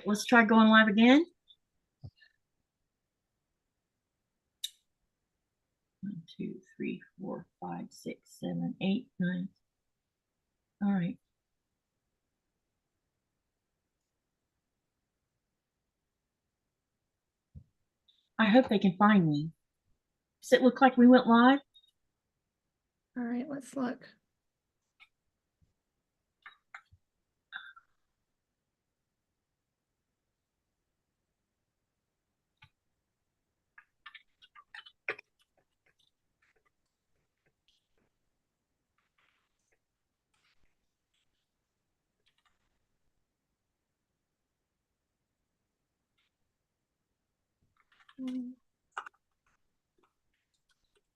let's try going live again. 1, 2, 3, 4, 5, 6, 7, 8, 9. All right. I hope they can find me. Does it look like we went live? All right, let's look.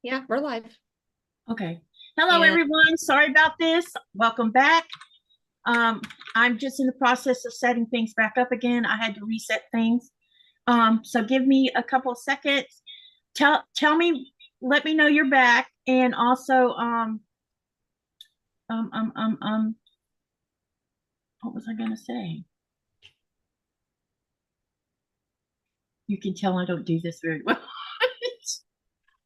Yeah, we're live. Okay. Hello, And everyone. Sorry about this. Welcome back. I'm just in the process of setting things back up again. I had to reset things. So give me a couple of seconds. Tell me, let me know you're back. And also, what was I gonna say? You can tell I don't do this very well.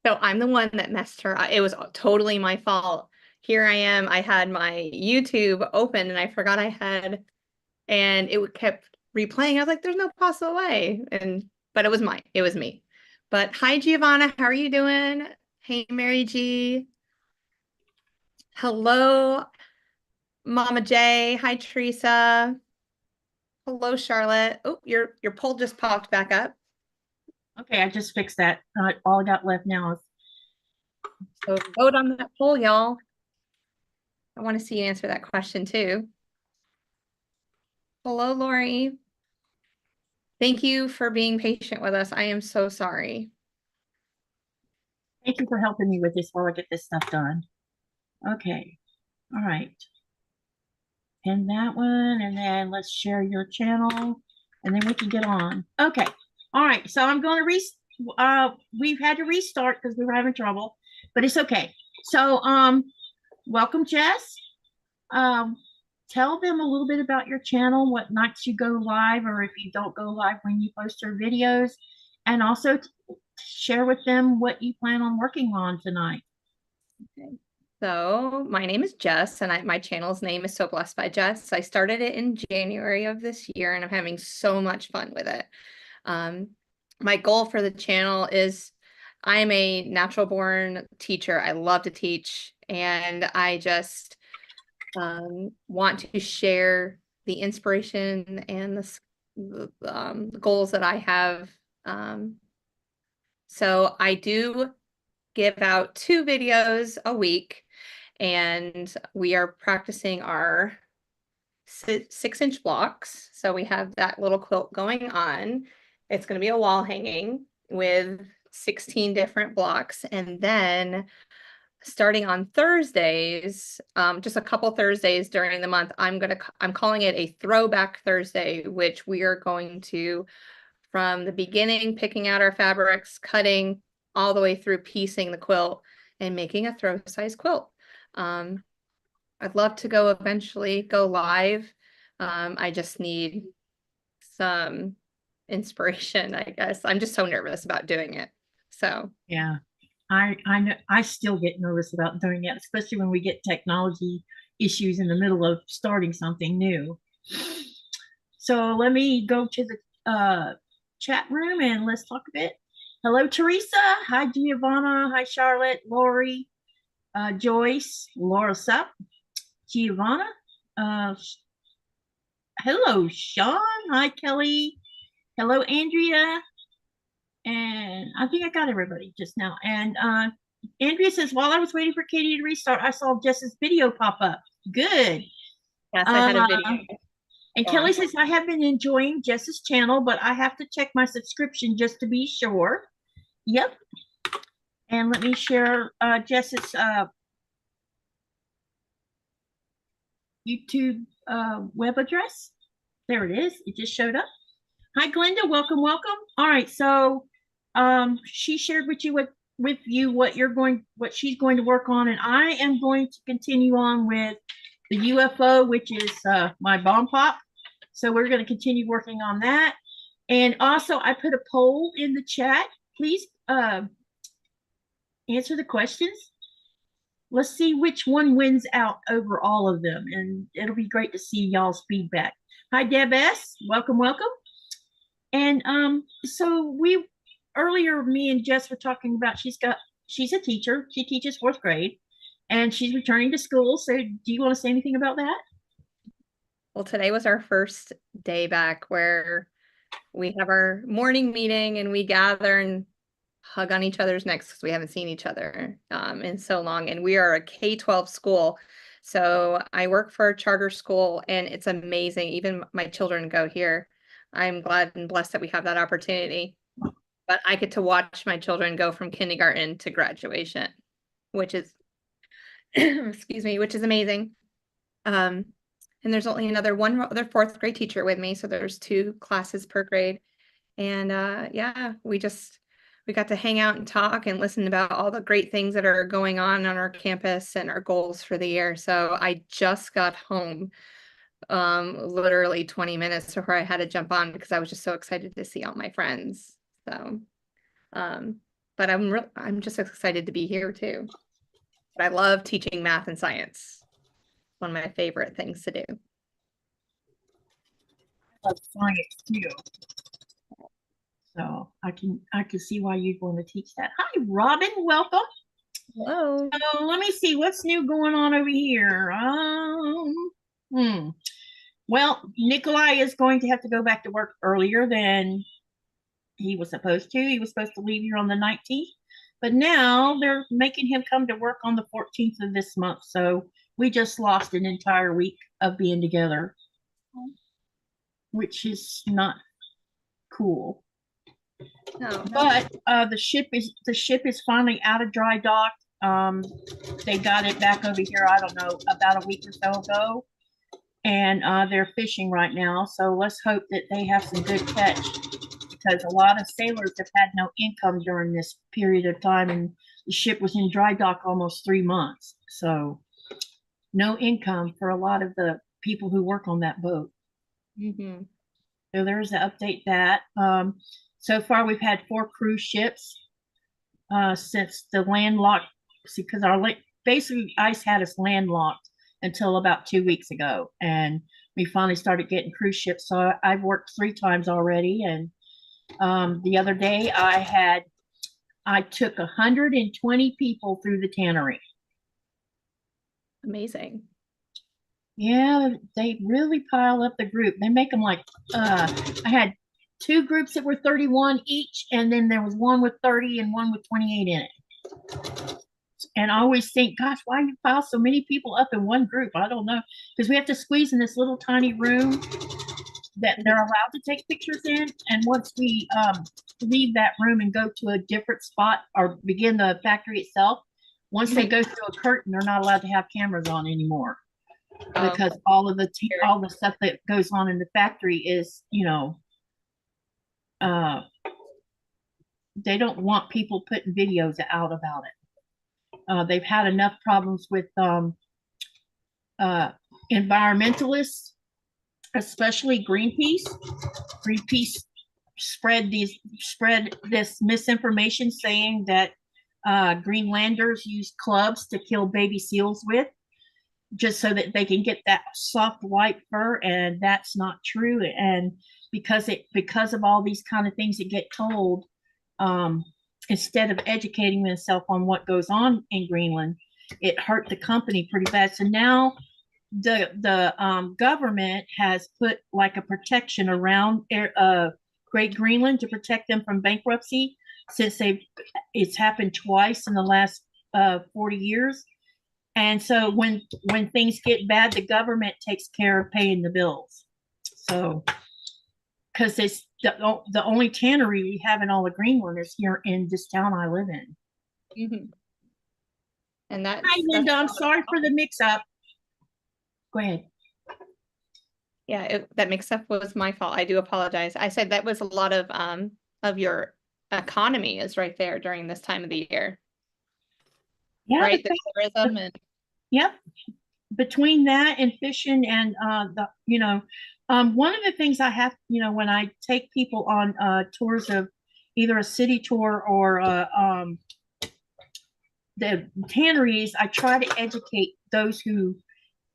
so I'm the one that messed her up. It was totally my fault. Here I am. I had my YouTube open and I forgot I had, and it kept replaying. I was like, there's no possible way. But it was mine. It was me. But hi, Giovanna. How are you doing? Hey, Mary G. Hello, Mama J. Hi, Teresa. Hello, Charlotte. Oh, your poll just popped back up. Okay, I just fixed that. All I got left now is. So vote on that poll, y'all. I want to see you answer that question too. Hello, Lori. Thank you for being patient with us. I am so sorry. Thank you for helping me with this while I get this stuff done. Okay. All right. And that one, and then let's share your channel, and then we can get on. Okay. All right. So I'm going to we've had to restart because we were having trouble, but it's okay. So welcome, Jess. Tell them a little bit about your channel, what nights you go live, or if you don't go live, when you post your videos, and also share with them what you plan on working on tonight. Okay. So my name is Jess, and my channel's name is So Blessed by Jess. I started it in January of this year, and I'm having so much fun with it. My goal for the channel is I'm a natural born teacher. I love to teach, and I just want to share the inspiration and the goals that I have. So I do give out 2 videos a week, and we are practicing our 6-inch blocks. So we have that little quilt going on. It's going to be a wall hanging with 16 different blocks. And then starting on Thursdays, just a couple Thursdays during the month, I'm calling it a Throwback Thursday, which we are going to, from the beginning, picking out our fabrics, cutting, all the way through piecing the quilt and making a throw size quilt. I'd love to eventually go live. I just need some inspiration, I guess. I'm just so nervous about doing it. So yeah, I know I still get nervous about doing it, especially when we get technology issues in the middle of starting something new. So let me go to the chat room and let's talk a bit. Hello, Teresa. Hi, Giovanna. Hi, Charlotte, Lori, Joyce, Laura Sup, Giovanna. Hello, Sean. Hi, Kelly. Hello, Andrea. And I think I got everybody just now. And Andrea says, while I was waiting for Katy to restart, I saw Jess's video pop up. Good. Yes, I had a video. And Kelly says, I have been enjoying Jess's channel, but I have to check my subscription just to be sure. Yep. And let me share Jess's YouTube web address. There it is. It just showed up. Hi, Glenda. Welcome, welcome. All right. So she shared with you what she's going to work on, and I am going to continue on with the UFO, which is my bomb pop. So we're going to continue working on that. And also I put a poll in the chat. Please answer the questions. Let's see which one wins out over all of them. And it'll be great to see y'all's feedback. Hi, Deb S. Welcome, welcome. And so earlier, me and Jess were talking about she's a teacher. She teaches 4th grade and she's returning to school. So do you want to say anything about that? Well, today was our first day back where we have our morning meeting and we gather and hug on each other's necks because we haven't seen each other in so long. And we are a K-12 school. So I work for a charter school and it's amazing. Even my children go here. I'm glad and blessed that we have that opportunity. But I get to watch my children go from kindergarten to graduation, which is, excuse me, which is amazing. And there's only another 4th grade teacher with me. So there's 2 classes per grade. And yeah, we got to hang out and talk and listen about all the great things that are going on our campus and our goals for the year. So I just got home literally 20 minutes before I had to jump on because I was just so excited to see all my friends. So, but I'm just excited to be here too. But I love teaching math and science. One of my favorite things to do. I love science too. So I can see why you'd want to teach that. Hi, Robin, welcome. Hello. So let me see what's new going on over here. Well, Nikolai is going to have to go back to work earlier than he was supposed to. He was supposed to leave here on the 19th, but now they're making him come to work on the 14th of this month. So we just lost an entire week of being together, which is not cool. No. But the ship is finally out of dry dock. They got it back over here, I don't know, about a week or so ago. And they're fishing right now. So let's hope that they have some good catch because a lot of sailors have had no income during this period of time. And the ship was in dry dock almost 3 months. So no income for a lot of the people who work on that boat. Mm-hmm. So there's the update that. So far, we've had 4 cruise ships since the landlocked, because basically ice had us landlocked until about 2 weeks ago, and we finally started getting cruise ships. So I've worked 3 times already, and the other day I took 120 people through the tannery. Amazing. Yeah, they really pile up the group. They make them like I had 2 groups that were 31 each, and then there was one with 30 and one with 28 in it. And I always think, gosh, why you pile so many people up in one group? I don't know, because we have to squeeze in this little tiny room that they're allowed to take pictures in. And once we leave that room and go to a different spot or begin the factory itself, once they go through a curtain, they're not allowed to have cameras on anymore. Because all the stuff that goes on in the factory is, they don't want people putting videos out about it. They've had enough problems with environmentalists, especially Greenpeace. Greenpeace spread this misinformation saying that Greenlanders use clubs to kill baby seals with, just so that they can get that soft white fur, and that's not true. And because of all these kind of things that get told, instead of educating themselves on what goes on in Greenland, it hurt the company pretty bad. So now the government has put like a protection around Great Greenland to protect them from bankruptcy, since it's happened twice in the last 40 years. And so when things get bad, the government takes care of paying the bills. So, because it's the only tannery we have in all of Greenland is here in this town I live in. Mm-hmm. And Hi, Linda. I'm sorry for the mix-up. Go ahead. Yeah, that mix-up was my fault. I do apologize. I said that was a lot of your economy is right there during this time of the year. Yeah. Right, the tourism and. Yep. between that and fishing and one of the things I have, when I take people on tours of either a city tour or the tanneries, I try to educate those who,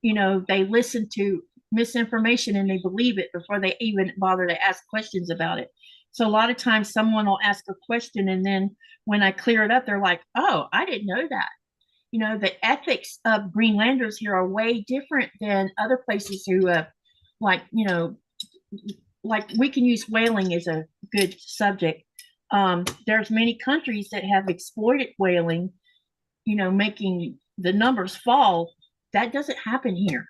they listen to misinformation and they believe it before they even bother to ask questions about it. So a lot of times someone will ask a question and then when I clear it up, they're like, oh, I didn't know that. The ethics of Greenlanders here are way different than other places who have, like, like we can use whaling as a good subject. There's many countries that have exploited whaling, making the numbers fall. That doesn't happen here.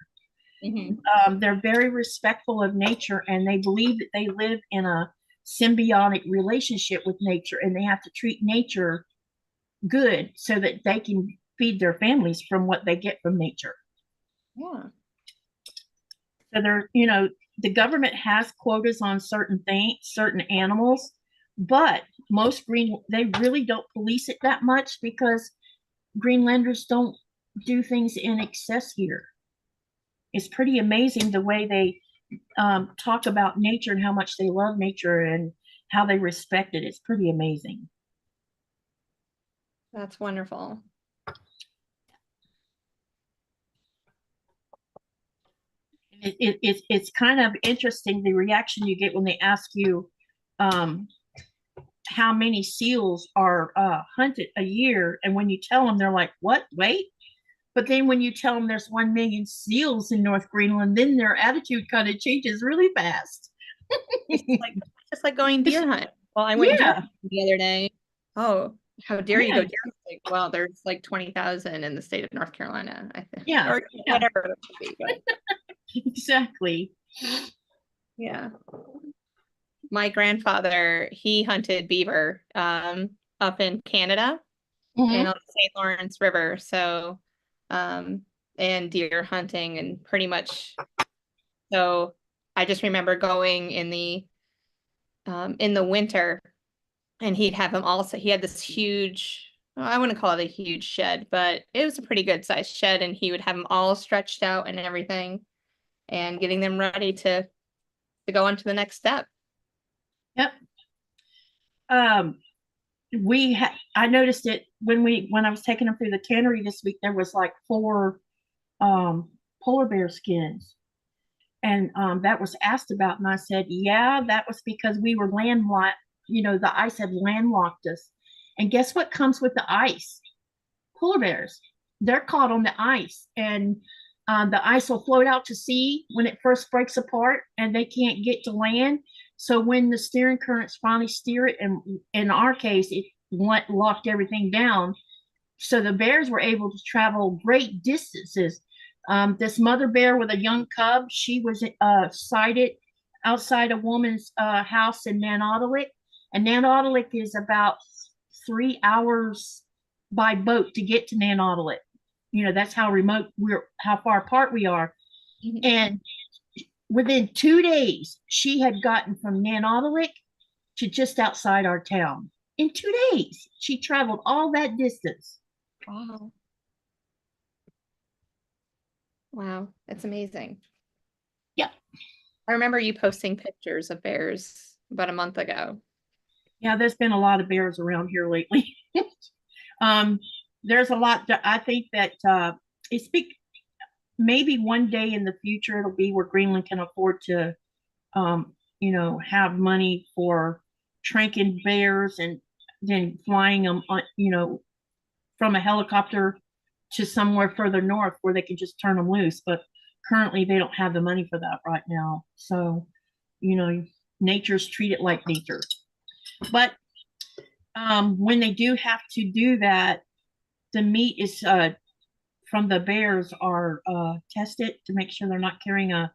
They're very respectful of nature and they believe that they live in a symbiotic relationship with nature and they have to treat nature good so that they can feed their families from what they get from nature. Yeah. So they're, the government has quotas on certain things, certain animals, but they really don't police it that much because Greenlanders don't do things in excess here. It's pretty amazing the way they talk about nature and how much they love nature and how they respect it. It's pretty amazing. That's wonderful. It's kind of interesting the reaction you get when they ask you how many seals are hunted a year, and when you tell them, they're like, "What? Wait!" But then when you tell them there's 1 million seals in North Greenland, then their attitude kind of changes really fast. It's just like going deer hunt. Well, I went deer hunting the other day. Oh, how dare you go deer hunting? Well, there's like 20,000 in the state of North Carolina, I think. Yeah. Or whatever it would be, but. Exactly. Yeah. My grandfather, he hunted beaver up in Canada and on the St. Lawrence River. So, and deer hunting and pretty much. So I just remember going in the winter and he'd have him also, he had this huge, I wouldn't call it a huge shed, but it was a pretty good sized shed and he would have them all stretched out and everything and getting them ready to go on to the next step. Yep. I noticed it when I was taking them through the tannery this week. There was like 4 polar bear skins, and that was asked about, and I said, yeah, that was because we were landlocked. The ice had landlocked us, and guess what comes with the ice? Polar bears. They're caught on the ice, and the ice will float out to sea when it first breaks apart, and they can't get to land. So when the steering currents finally steer it, and in our case, it locked everything down. So the bears were able to travel great distances. This mother bear with a young cub, she was sighted outside a woman's house in Nanortalik. And Nanortalik is about 3 hours by boat to get to Nanortalik. That's how remote how far apart we are. And within 2 days, she had gotten from Nanortalik to just outside our town. In 2 days, she traveled all that distance. Wow. Wow, that's amazing. Yeah. I remember you posting pictures of bears about a month ago. Yeah, there's been a lot of bears around here lately. There's a lot that I think that maybe one day in the future it'll be where Greenland can afford to have money for tranking bears and then flying them from a helicopter to somewhere further north where they can just turn them loose. But currently they don't have the money for that right now. So, nature's treated like nature. But when they do have to do that, the meat is from the bears are tested to make sure they're not carrying a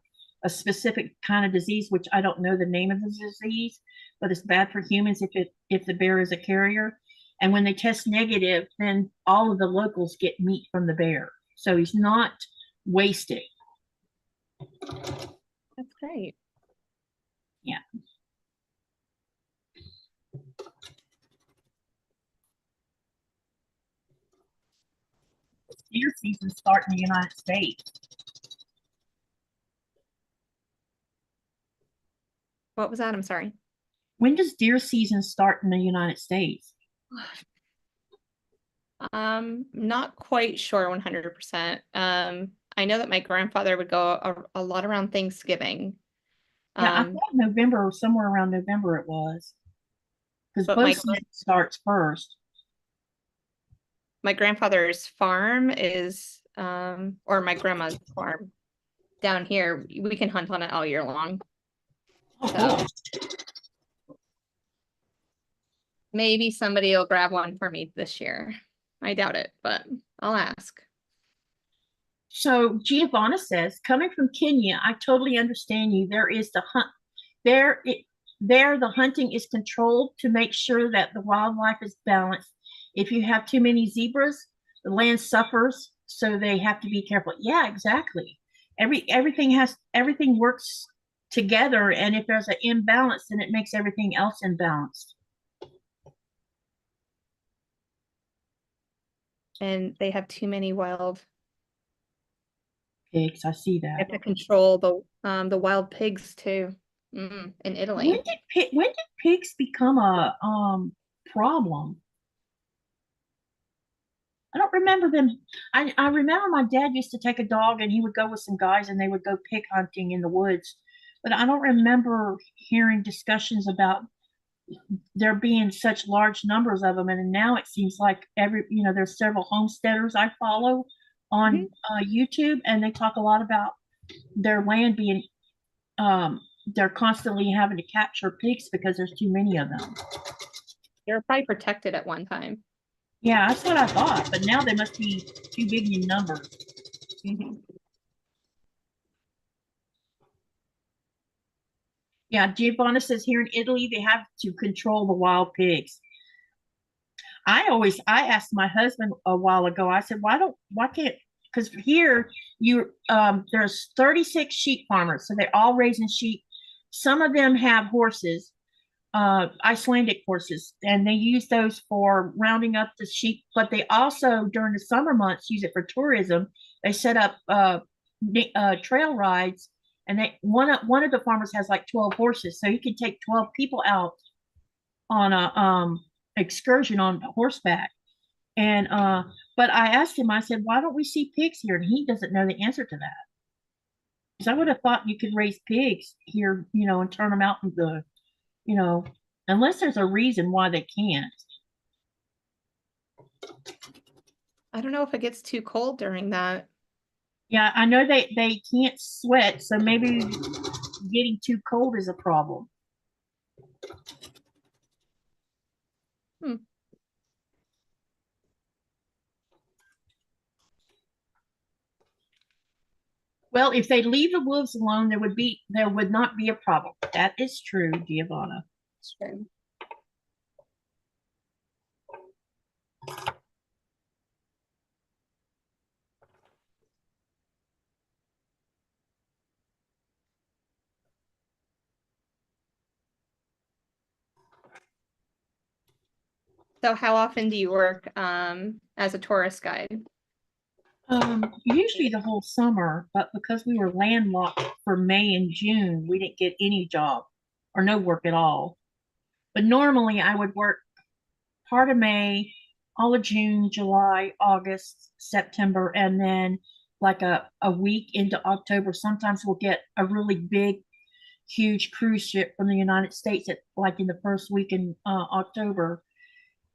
specific kind of disease, which I don't know the name of the disease, but it's bad for humans if the bear is a carrier. And when they test negative, then all of the locals get meat from the bear. So he's not wasted. That's great. Yeah. Deer season starts in the United States. What was that? I'm sorry. When does deer season start in the United States? Not quite sure 100%. I know that my grandfather would go a lot around Thanksgiving. Yeah, I thought November, somewhere around November it was. Because But both starts first. my grandfather's farm is, or my grandma's farm down here, we can hunt on it all year long. Oh, So cool. maybe somebody will grab one for me this year. I doubt it, but I'll ask. So Giovanna says, coming from Kenya, I totally understand you. There is the hunt. There the hunting is controlled to make sure that the wildlife is balanced. If you have too many zebras, the land suffers, so they have to be careful. Yeah, exactly. Everything works together, and if there's an imbalance, then it makes everything else imbalanced. And they have too many wild Pigs, I see that. They have to control the wild pigs too. In Italy. When did pigs become a problem? I don't remember them. I remember my dad used to take a dog and he would go with some guys and they would go pig hunting in the woods. But I don't remember hearing discussions about there being such large numbers of them. And now it seems like there's several homesteaders I follow on YouTube, and they talk a lot about their land being, they're constantly having to capture pigs because there's too many of them. They were probably protected at one time. Yeah, that's what I thought, but now they must be too big in numbers. Yeah, Giovanna says here in Italy, they have to control the wild pigs. I asked my husband a while ago, I said, why can't, because here there's 36 sheep farmers, so they're all raising sheep. Some of them have horses, Icelandic horses, and they use those for rounding up the sheep, but they also during the summer months use it for tourism. They set up trail rides, and one of the farmers has like 12 horses, so you can take 12 people out on a excursion on horseback. And but I asked him, I said, why don't we see pigs here? And he doesn't know the answer to that. Because I would have thought you could raise pigs here, and turn them out in the, unless there's a reason why they can't. I don't know if it gets too cold during that. Yeah, I know they can't sweat, so maybe getting too cold is a problem. Well, if they leave the wolves alone, there would not be a problem. That is true, Giovanna. That's true. So how often do you work as a tourist guide? Usually the whole summer, but because we were landlocked for May and June, we didn't get any job or no work at all. But normally I would work part of May, all of June, July, August, September, and then like a week into October. Sometimes we'll get a really big, huge cruise ship from the United States like in the first week in October.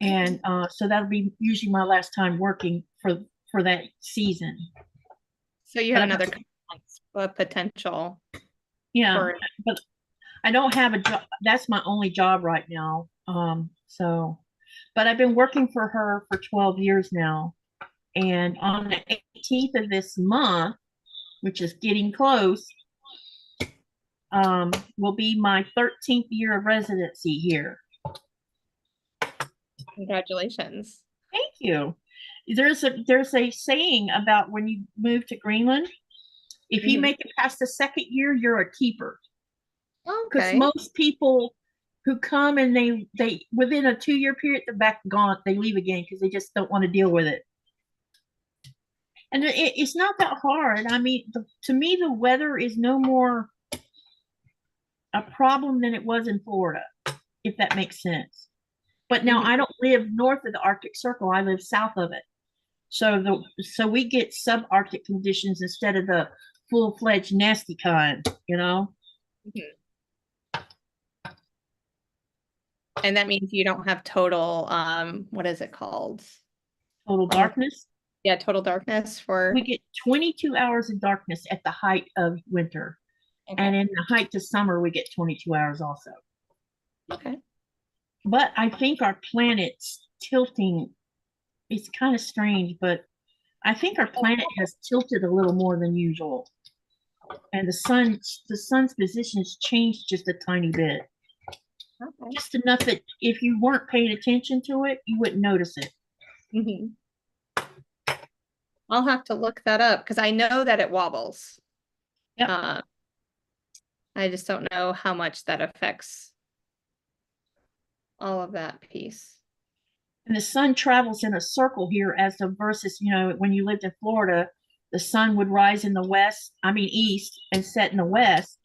And so that'll be usually my last time working for that season. So you have another potential. Yeah, but I don't have a job. That's my only job right now. But I've been working for her for 12 years now. And on the 18th of this month, which is getting close, will be my 13th year of residency here. Congratulations. Thank you. There's a saying about when you move to Greenland, if you make it past the second year, you're a keeper. Because most people who come and they within a 2-year period, they're back gone. They leave again because they just don't want to deal with it. And it's not that hard. I mean, to me, the weather is no more a problem than it was in Florida, if that makes sense. But now I don't live north of the Arctic Circle. I live south of it. So we get subarctic conditions instead of the full-fledged nasty kind, you know? And that means you don't have total, what is it called? Total darkness. Yeah, total darkness for. We get 22 hours of darkness at the height of winter. Okay. And in the height of summer, we get 22 hours also. Okay. But I think our planet's tilting. It's kind of strange, but I think our planet has tilted a little more than usual. And the sun's position has changed just a tiny bit. Okay. Just enough that if you weren't paying attention to it, you wouldn't notice it. I'll have to look that up because I know that it wobbles. Yep. I just don't know how much that affects all of that piece. And the sun travels in a circle here as to versus, when you lived in Florida, the sun would rise in the east and set in the west.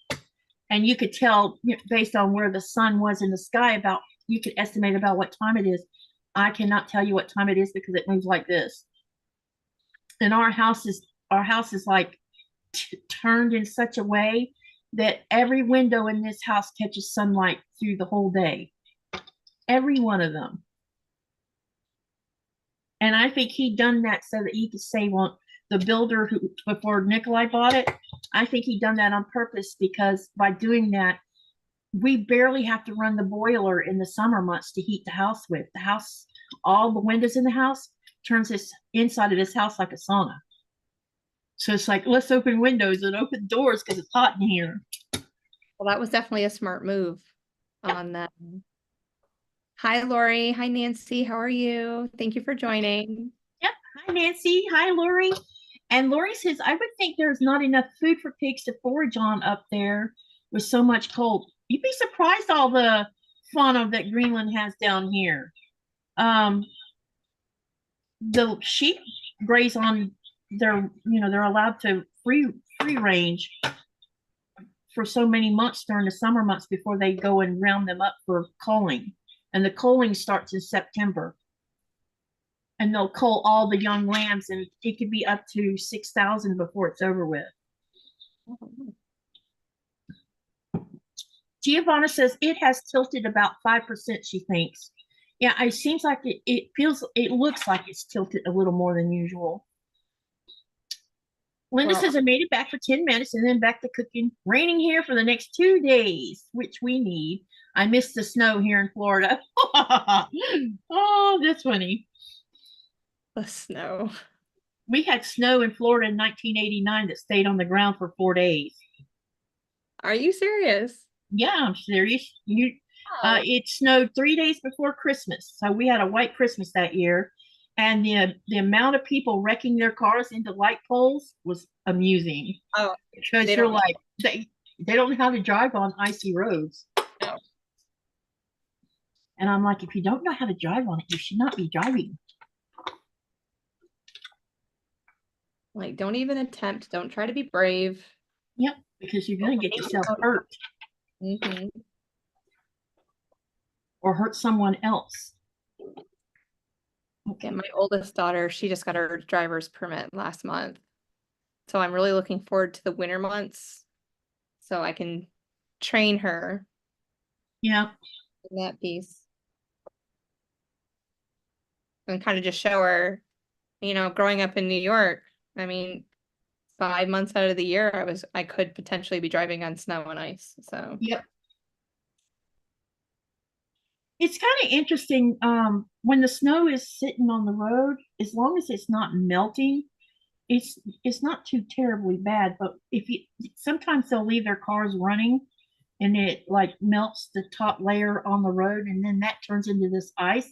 And you could tell based on where the sun was in the sky you could estimate about what time it is. I cannot tell you what time it is because it moves like this. And our house is like turned in such a way that every window in this house catches sunlight through the whole day. Every one of them. And I think he done that so that he could save on the builder who, before Nikolai bought it, I think he done that on purpose because by doing that, we barely have to run the boiler in the summer months to heat the house with. The house, all the windows in the house turns this inside of this house like a sauna. So it's like, let's open windows and open doors because it's hot in here. Well, that was definitely a smart move on that. Hi, Lori. Hi, Nancy. How are you? Thank you for joining. Yep. Hi, Nancy. Hi, Lori. And Lori says, I would think there's not enough food for pigs to forage on up there with so much cold. You'd be surprised all the fauna that Greenland has down here. The sheep graze on they're allowed to free range for so many months during the summer months before they go and round them up for culling. And the culling starts in September. And they'll cull all the young lambs, and it could be up to 6,000 before it's over with. Giovanna says it has tilted about 5%, she thinks. Yeah, it seems like it looks like it's tilted a little more than usual. Linda says I made it back for 10 minutes and then back to cooking. Raining here for the next 2 days, which we need. I missed the snow here in Florida. Oh, that's funny. The snow. We had snow in Florida in 1989 that stayed on the ground for 4 days. Are you serious? Yeah, I'm serious. It snowed 3 days before Christmas. So we had a white Christmas that year. And the amount of people wrecking their cars into light poles was amusing. Oh, because you're like, they don't know how to drive on icy roads. No. And I'm like, if you don't know how to drive on it, you should not be driving. Like, don't even attempt. Don't try to be brave. Yep, because you're going to get yourself hurt. Or hurt someone else. Okay, my oldest daughter, she just got her driver's permit last month. So I'm really looking forward to the winter months so I can train her. Yeah. In that piece. And kind of just show her, growing up in New York, I mean, 5 months out of the year, I could potentially be driving on snow and ice. So yep. It's kind of interesting when the snow is sitting on the road, as long as it's not melting, it's not too terribly bad. But sometimes they'll leave their cars running and it like melts the top layer on the road and then that turns into this ice.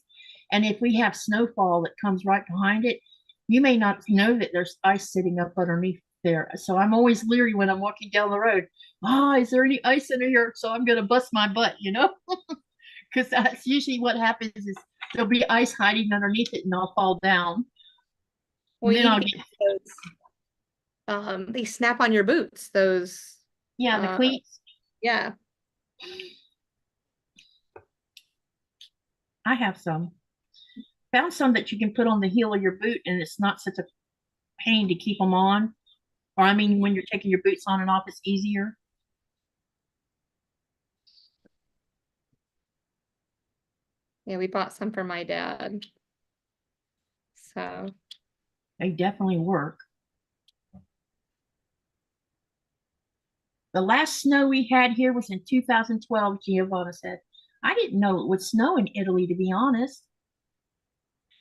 And if we have snowfall that comes right behind it, you may not know that there's ice sitting up underneath there. So I'm always leery when I'm walking down the road. Is there any ice in here? So I'm going to bust my butt, because that's usually what happens is there'll be ice hiding underneath it and I'll fall down. Well, then I'll get those, they snap on your boots, those. Yeah, the cleats. Yeah. I have some. Found some that you can put on the heel of your boot, and it's not such a pain to keep them on. Or I mean, when you're taking your boots on and off, it's easier. Yeah, we bought some for my dad. So They definitely work. The last snow we had here was in 2012, Giovanna said. I didn't know it would snow in Italy, to be honest.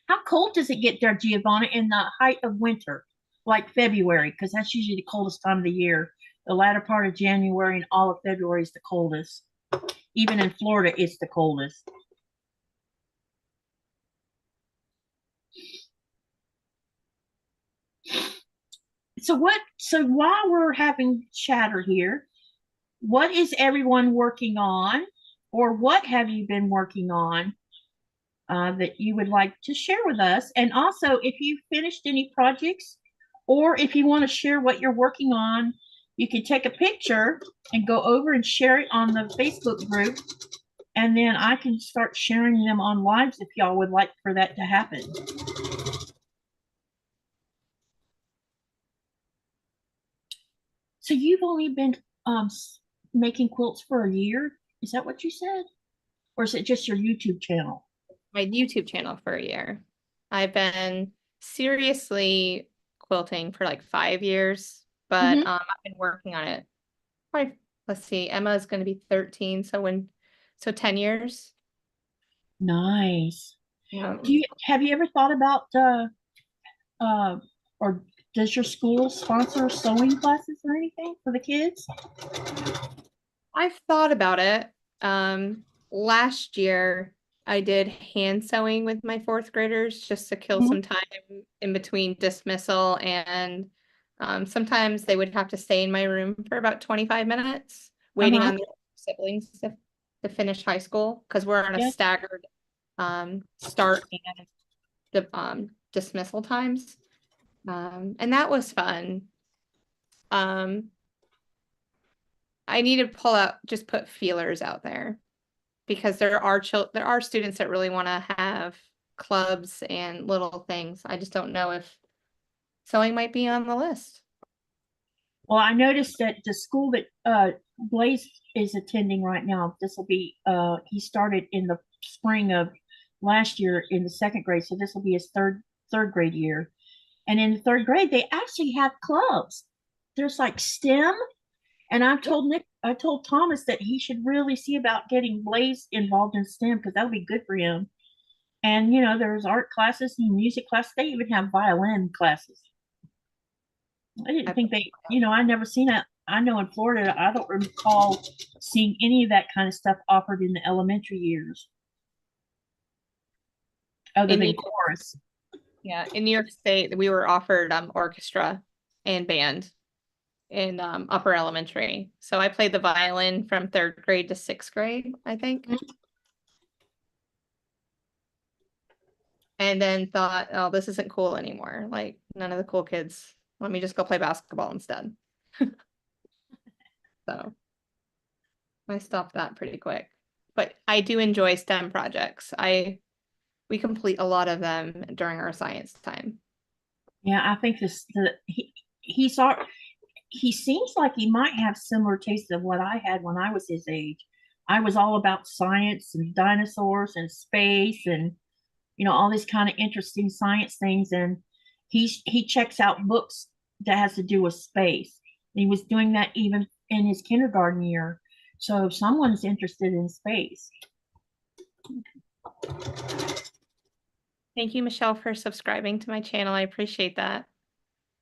How cold does it get there, Giovanna, in the height of winter, like February? Because that's usually the coldest time of the year. The latter part of January and all of February is the coldest. Even in Florida, it's the coldest. So while we're having chatter here, what is everyone working on, or what have you been working on that you would like to share with us? And also, if you finished any projects, or if you want to share what you're working on, you can take a picture and go over and share it on the Facebook group, and then I can start sharing them on lives if y'all would like for that to happen. So you've only been making quilts for a year? Is that what you said? Or is it just your YouTube channel? my YouTube channel for a year. I've been seriously quilting for like 5 years, but I've been working on it. Probably, let's see, Emma's going to be 13, so 10 years. Nice. Have you ever thought about or does your school sponsor sewing classes or anything for the kids? I've thought about it. Last year I did hand sewing with my 4th graders just to kill some time in between dismissal, and sometimes they would have to stay in my room for about 25 minutes waiting on their siblings to finish high school, because we're on a staggered start and dismissal times. And that was fun. I need to just put feelers out there, because there are students that really want to have clubs and little things. I just don't know if sewing might be on the list. Well, I noticed that the school that Blaze is attending right now, this will be he started in the spring of last year in the 2nd grade, so this will be his third grade year. And in the 3rd grade, they actually have clubs. There's like STEM. And I told Thomas that he should really see about getting Blaze involved in STEM, because that would be good for him. And, you know, there's art classes and music classes. They even have violin classes. I didn't think they, I never seen that. I know in Florida, I don't recall seeing any of that kind of stuff offered in the elementary years, other than chorus. Yeah, in New York State, we were offered orchestra and band in upper elementary. So I played the violin from 3rd grade to 6th grade, I think. And then thought, oh, this isn't cool anymore. Like, none of the cool kids. Let me just go play basketball instead. So I stopped that pretty quick. But I do enjoy STEM projects. We complete a lot of them during our science time. Yeah, I think he seems like he might have similar tastes of what I had when I was his age. I was all about science and dinosaurs and space and, all these kind of interesting science things. And he checks out books that has to do with space. He was doing that even in his kindergarten year. So if someone's interested in space. Thank you, Michelle, for subscribing to my channel. I appreciate that.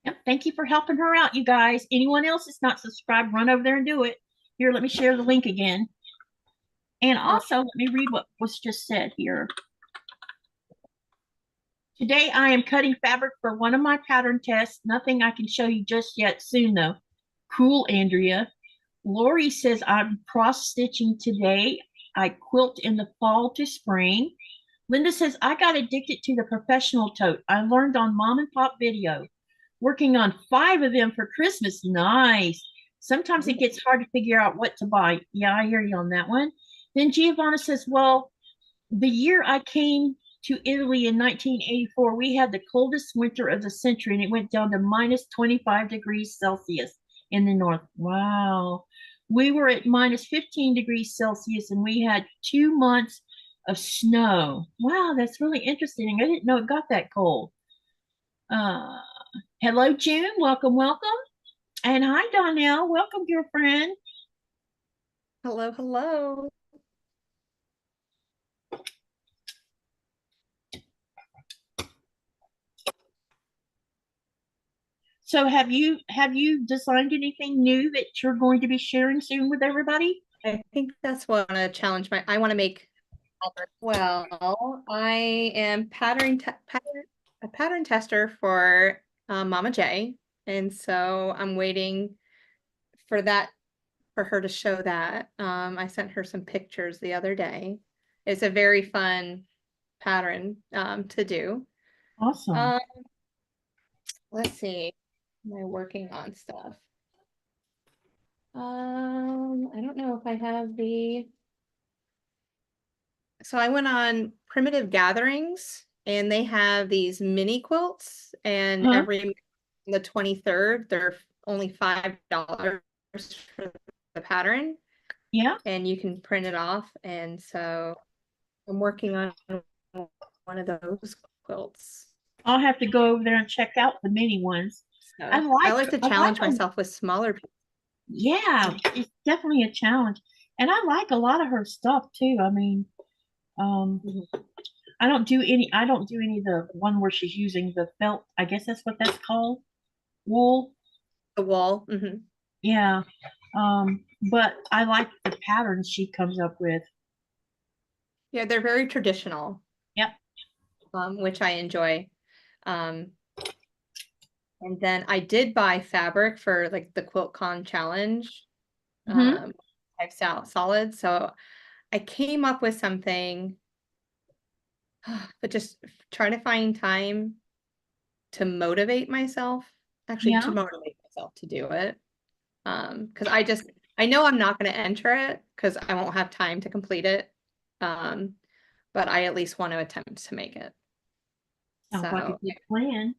Yep, thank you for helping her out, you guys. Anyone else that's not subscribed, run over there and do it. Here, let me share the link again. And also, let me read what was just said here. Today, I am cutting fabric for one of my pattern tests. Nothing I can show you just yet, soon though. Cool, Andrea. Lori says, I'm cross-stitching today. I quilt in the fall to spring. Linda says, I got addicted to the professional tote. I learned on Mom and Pop Video. Working on 5 of them for Christmas. Nice. Sometimes it gets hard to figure out what to buy. Yeah, I hear you on that one. Then Giovanna says, well, the year I came to Italy in 1984, we had the coldest winter of the century, and it went down to minus 25 degrees Celsius in the north. Wow. We were at minus 15 degrees Celsius, and we had 2 months of snow. Wow, that's really interesting. I didn't know it got that cold. Uh, hello, June. Welcome, welcome. And hi, Donnell. Welcome, girlfriend. Hello, hello. So have you designed anything new that you're going to be sharing soon with everybody? I think that's what I want to challenge I want to make. Well, I am a pattern tester for Mama J. And so I'm waiting for her to show that. I sent her some pictures the other day. It's a very fun pattern to do. Awesome. Let's see. Am I working on stuff? I don't know if I have so I went on Primitive Gatherings and they have these mini quilts, and every the 23rd, they're only $5 for the pattern. Yeah. And you can print it off. And so I'm working on one of those quilts. I'll have to go over there and check out the mini ones. So I like to challenge myself with smaller pieces. Yeah, it's definitely a challenge. And I like a lot of her stuff too. I mean, I don't do any of the one where she's using the felt, I guess that's what that's called. Wool. The wool. Yeah. But I like the patterns she comes up with. Yeah, they're very traditional. Yep. Which I enjoy. And then I did buy fabric for like the QuiltCon challenge. Type solid. So I came up with something, but just trying to find time to motivate myself, to motivate myself to do it. Because I know I'm not going to enter it because I won't have time to complete it. But I at least want to attempt to make it. Sounds like a good plan.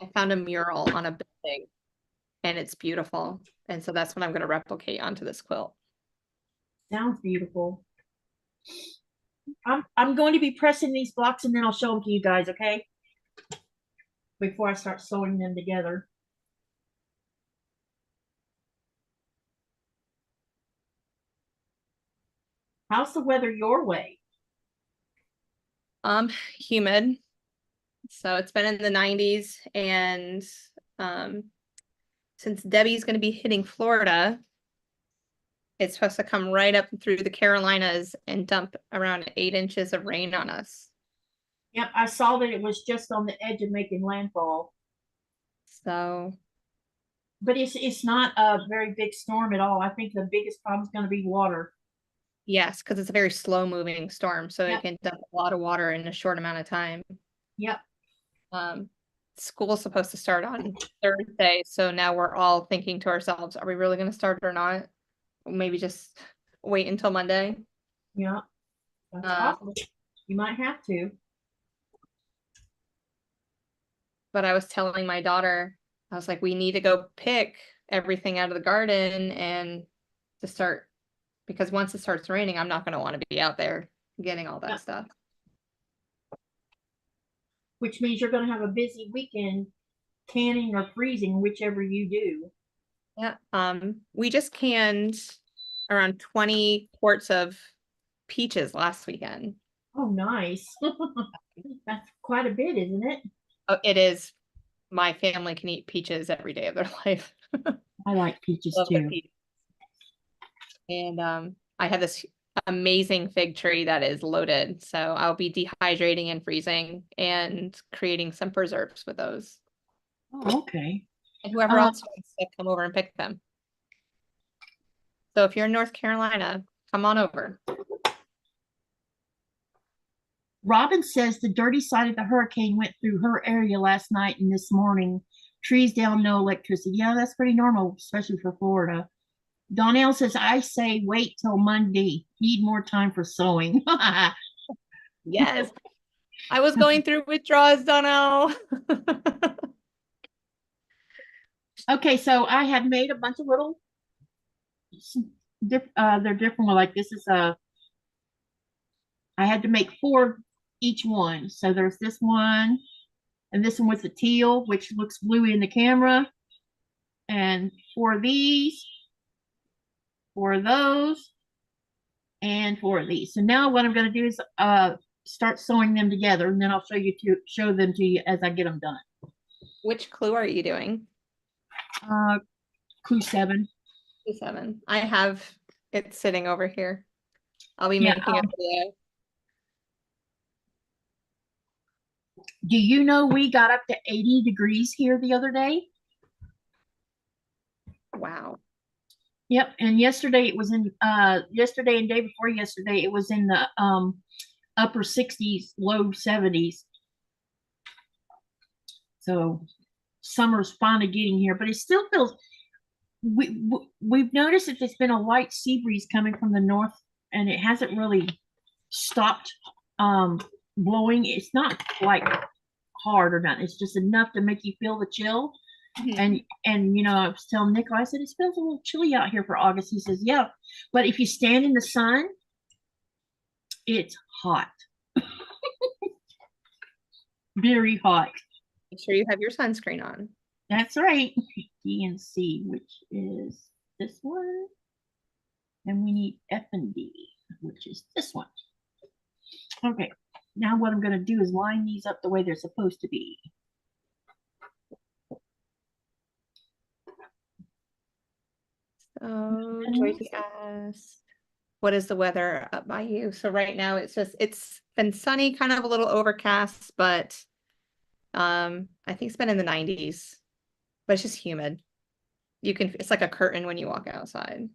I found a mural on a building and it's beautiful. And so that's what I'm going to replicate onto this quilt. Sounds beautiful. I'm going to be pressing these blocks and then I'll show them to you guys, okay? Before I start sewing them together. How's the weather your way? Humid. So it's been in the 90s, and since Debbie's going to be hitting Florida, it's supposed to come right up through the Carolinas and dump around 8 inches of rain on us. Yep, I saw that it was just on the edge of making landfall. So, but it's not a very big storm at all. I think the biggest problem is going to be water. Yes, because it's a very slow moving storm, so it can dump a lot of water in a short amount of time. Yep. School's supposed to start on Thursday, so now we're all thinking to ourselves, are we really going to start or not? Maybe just wait until Monday. Yeah, that's possible. You might have to. But I was telling my daughter, I was like, we need to go pick everything out of the garden and to start, because once it starts raining, I'm not going to want to be out there getting all that stuff. Which means you're going to have a busy weekend canning or freezing, whichever you do. Yeah. We just canned around 20 quarts of peaches last weekend. Oh, nice. That's quite a bit, isn't it? Oh, it is. My family can eat peaches every day of their life. I like peaches too. And I have this amazing fig tree that is loaded. So I'll be dehydrating and freezing and creating some preserves with those. Oh, okay. And whoever else wants to come over and pick them. So if you're in North Carolina, come on over. Robin says the dirty side of the hurricane went through her area last night and this morning. trees down, no electricity. Yeah, that's pretty normal, especially for Florida. Donnell says, I say wait till Monday. Need more time for sewing. Yes. I was going through withdrawals, Donnell. Okay, so I have made a bunch of little, they're different. Like this is I had to make 4 each one. So there's this one, and this one with the teal, which looks bluey in the camera. And 4 of these, 4 of those, and 4 of these. So now what I'm going to do is start sewing them together, and then I'll show them to you as I get them done. Which clue are you doing? Clue 7. Clue 7. I have it sitting over here. I'll be making a video. Do you know we got up to 80 degrees here the other day? Wow. Yep, and yesterday it was in yesterday and day before yesterday it was in the upper 60s, low 70s. So summer's finally getting here, but it still feels we've noticed that there's been a light sea breeze coming from the north, and it hasn't really stopped blowing. It's not like hard or not. It's just enough to make you feel the chill. And you know, I was telling Nick, I said, it feels a little chilly out here for August. He says, yeah, but if you stand in the sun, it's hot. Very hot. Make sure you have your sunscreen on. That's right. D and C, which is this one. And we need F and D, which is this one. Okay, now what I'm going to do is line these up the way they're supposed to be. So Joyce asked, what is the weather up by you? So right now it's been sunny, kind of a little overcast, but I think it's been in the 90s, but it's just humid. It's like a curtain when you walk outside,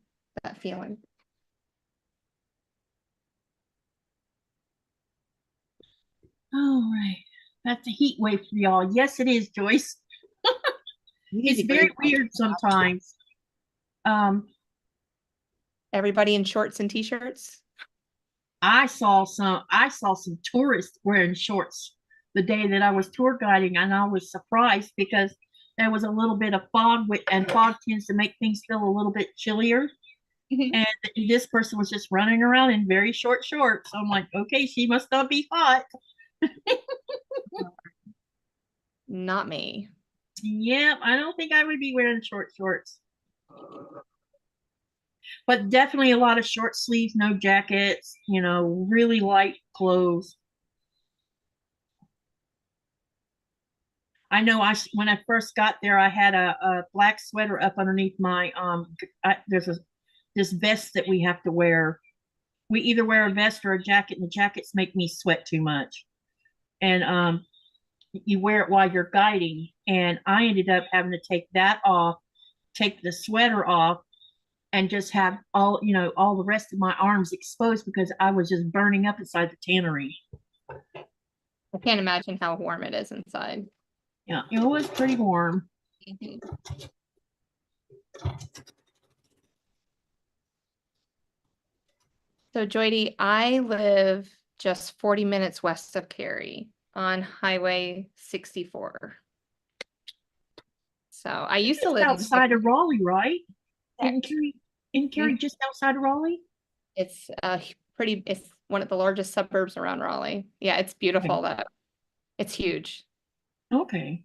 that feeling. All right, that's a heat wave for y'all. Yes, it is, Joyce. It's very weird sometimes. Everybody in shorts and t-shirts. I saw some tourists wearing shorts the day that I was tour guiding, and I was surprised because there was a little bit of fog, and fog tends to make things feel a little bit chillier. And this person was just running around in very short shorts. So I'm like, okay, she must not be hot. Not me. Yep, I don't think I would be wearing short shorts. But definitely a lot of short sleeves, no jackets, you know, really light clothes. I know when I first got there, I had a black sweater up underneath my, there's this vest that we have to wear. We either wear a vest or a jacket, and the jackets make me sweat too much. And you wear it while you're guiding. And I ended up having to take that off, take the sweater off, and just have all the rest of my arms exposed because I was just burning up inside the tannery. I can't imagine how warm it is inside. Yeah, it was pretty warm. So Joydy, I live just 40 minutes west of Cary on Highway 64. So I used to live outside of Raleigh, right? In Cary, just outside of Raleigh? It's it's one of the largest suburbs around Raleigh. Yeah, it's beautiful though. It's huge. Okay.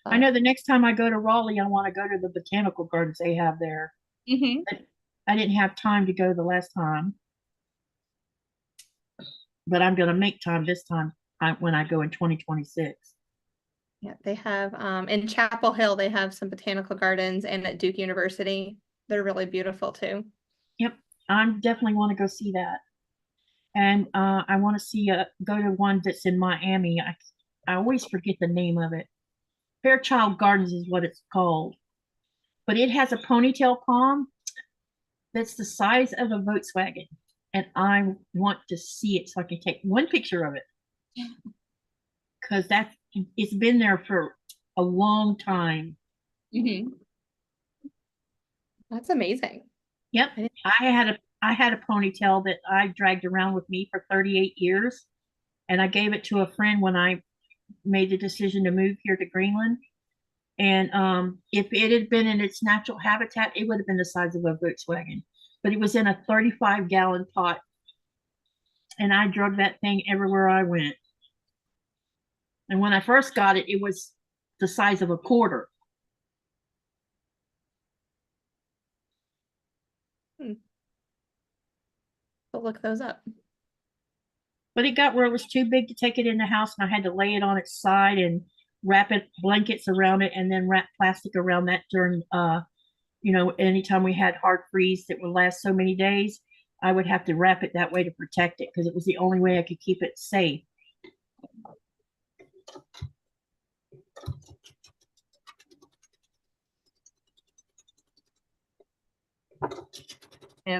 I know the next time I go to Raleigh, I want to go to the botanical gardens they have there. I didn't have time to go the last time, but I'm going to make time this time when I go in 2026. Yeah, they have in Chapel Hill, they have some botanical gardens, and at Duke University, they're really beautiful too. Yep, I definitely want to go see that. And I want to go to one that's in Miami. I always forget the name of it. Fairchild Gardens is what it's called. But it has a ponytail palm that's the size of a Volkswagen. And I want to see it so I can take one picture of it. Because it's been there for a long time. That's amazing. Yep. I had a ponytail that I dragged around with me for 38 years. And I gave it to a friend when I made the decision to move here to Greenland. And if it had been in its natural habitat, it would have been the size of a Volkswagen. But it was in a 35-gallon pot. And I drug that thing everywhere I went. And when I first got it, it was the size of a quarter. I'll look those up. But it got where it was too big to take it in the house, and I had to lay it on its side and wrap it blankets around it, and then wrap plastic around that during anytime we had hard freeze that would last so many days, I would have to wrap it that way to protect it because it was the only way I could keep it safe. Yeah,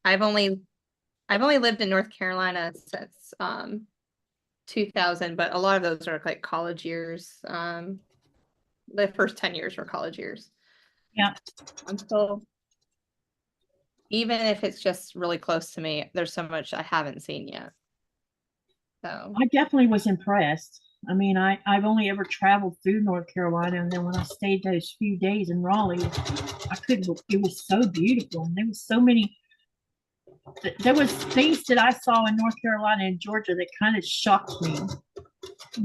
I've only lived in North Carolina since 2000, but a lot of those are like college years. The first 10 years were college years. Yeah. Until, even if it's just really close to me, there's so much I haven't seen yet. So I definitely was impressed. I mean, I've only ever traveled through North Carolina, and then when I stayed those few days in Raleigh, it was so beautiful, and there was so many. There was things that I saw in North Carolina and Georgia that kind of shocked me.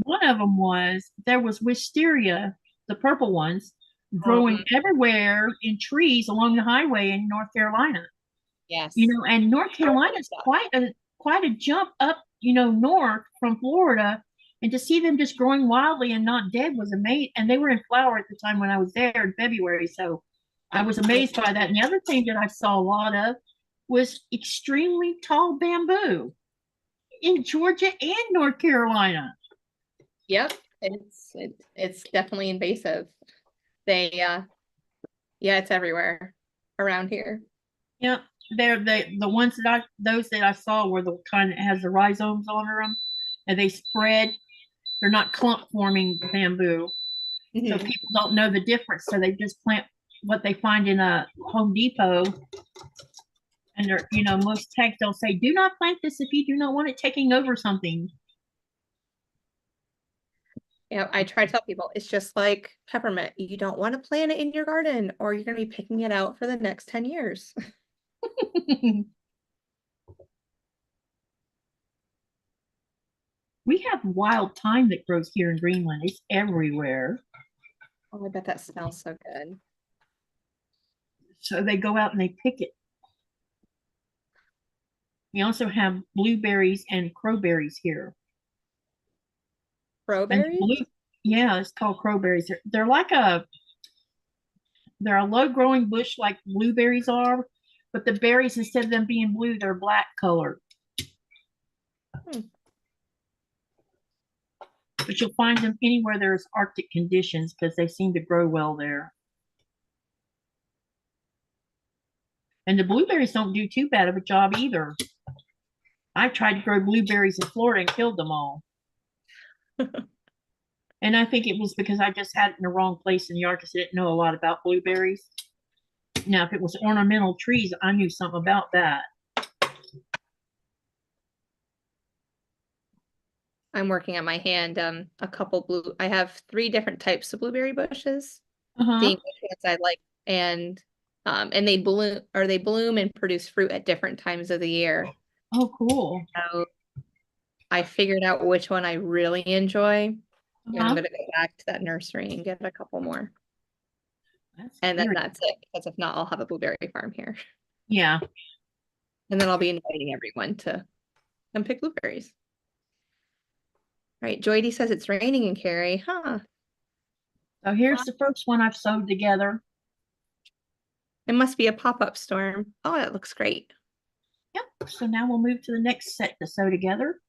One of them was there was wisteria, the purple ones, growing everywhere in trees along the highway in North Carolina. yes, And North Carolina is quite a jump up, north from Florida, and to see them just growing wildly and not dead was amazing. And they were in flower at the time when I was there in February, so I was amazed by that. And the other thing that I saw a lot of was extremely tall bamboo in Georgia and North Carolina. Yep, it's definitely invasive. Yeah, it's everywhere around here. Yep, they're the ones those that I saw were the kind that has the rhizomes under them, and they spread. They're not clump forming bamboo, so people don't know the difference. So they just plant what they find in a Home Depot. And they're, most tags they'll say, do not plant this if you do not want it taking over something. Yeah, I try to tell people it's just like peppermint. You don't want to plant it in your garden, or you're going to be picking it out for the next 10 years. We have wild thyme that grows here in Greenland. It's everywhere. Oh, I bet that smells so good. So they go out and they pick it. We also have blueberries and crowberries here. Crowberries? Yeah, it's called crowberries. They're a low growing bush like blueberries are, but the berries, instead of them being blue, they're black colored. But you'll find them anywhere there's Arctic conditions because they seem to grow well there. And the blueberries don't do too bad of a job either. I tried to grow blueberries in Florida and killed them all. And I think it was because I just had it in the wrong place in the yard because I didn't know a lot about blueberries. Now, if it was ornamental trees, I knew something about that. I'm working on my hand I have 3 different types of blueberry bushes. Seeing which ones I like, and they bloom and produce fruit at different times of the year. Oh, cool. So I figured out which one I really enjoy. And I'm gonna go back to that nursery and get a couple more. Then that's it, because if not, I'll have a blueberry farm here. Yeah. And then I'll be inviting everyone to come pick blueberries. All right, Joydy says it's raining in Cary, huh? So here's the first one I've sewed together. It must be a pop-up storm. Oh, that looks great. Yep. So now we'll move to the next set to sew together.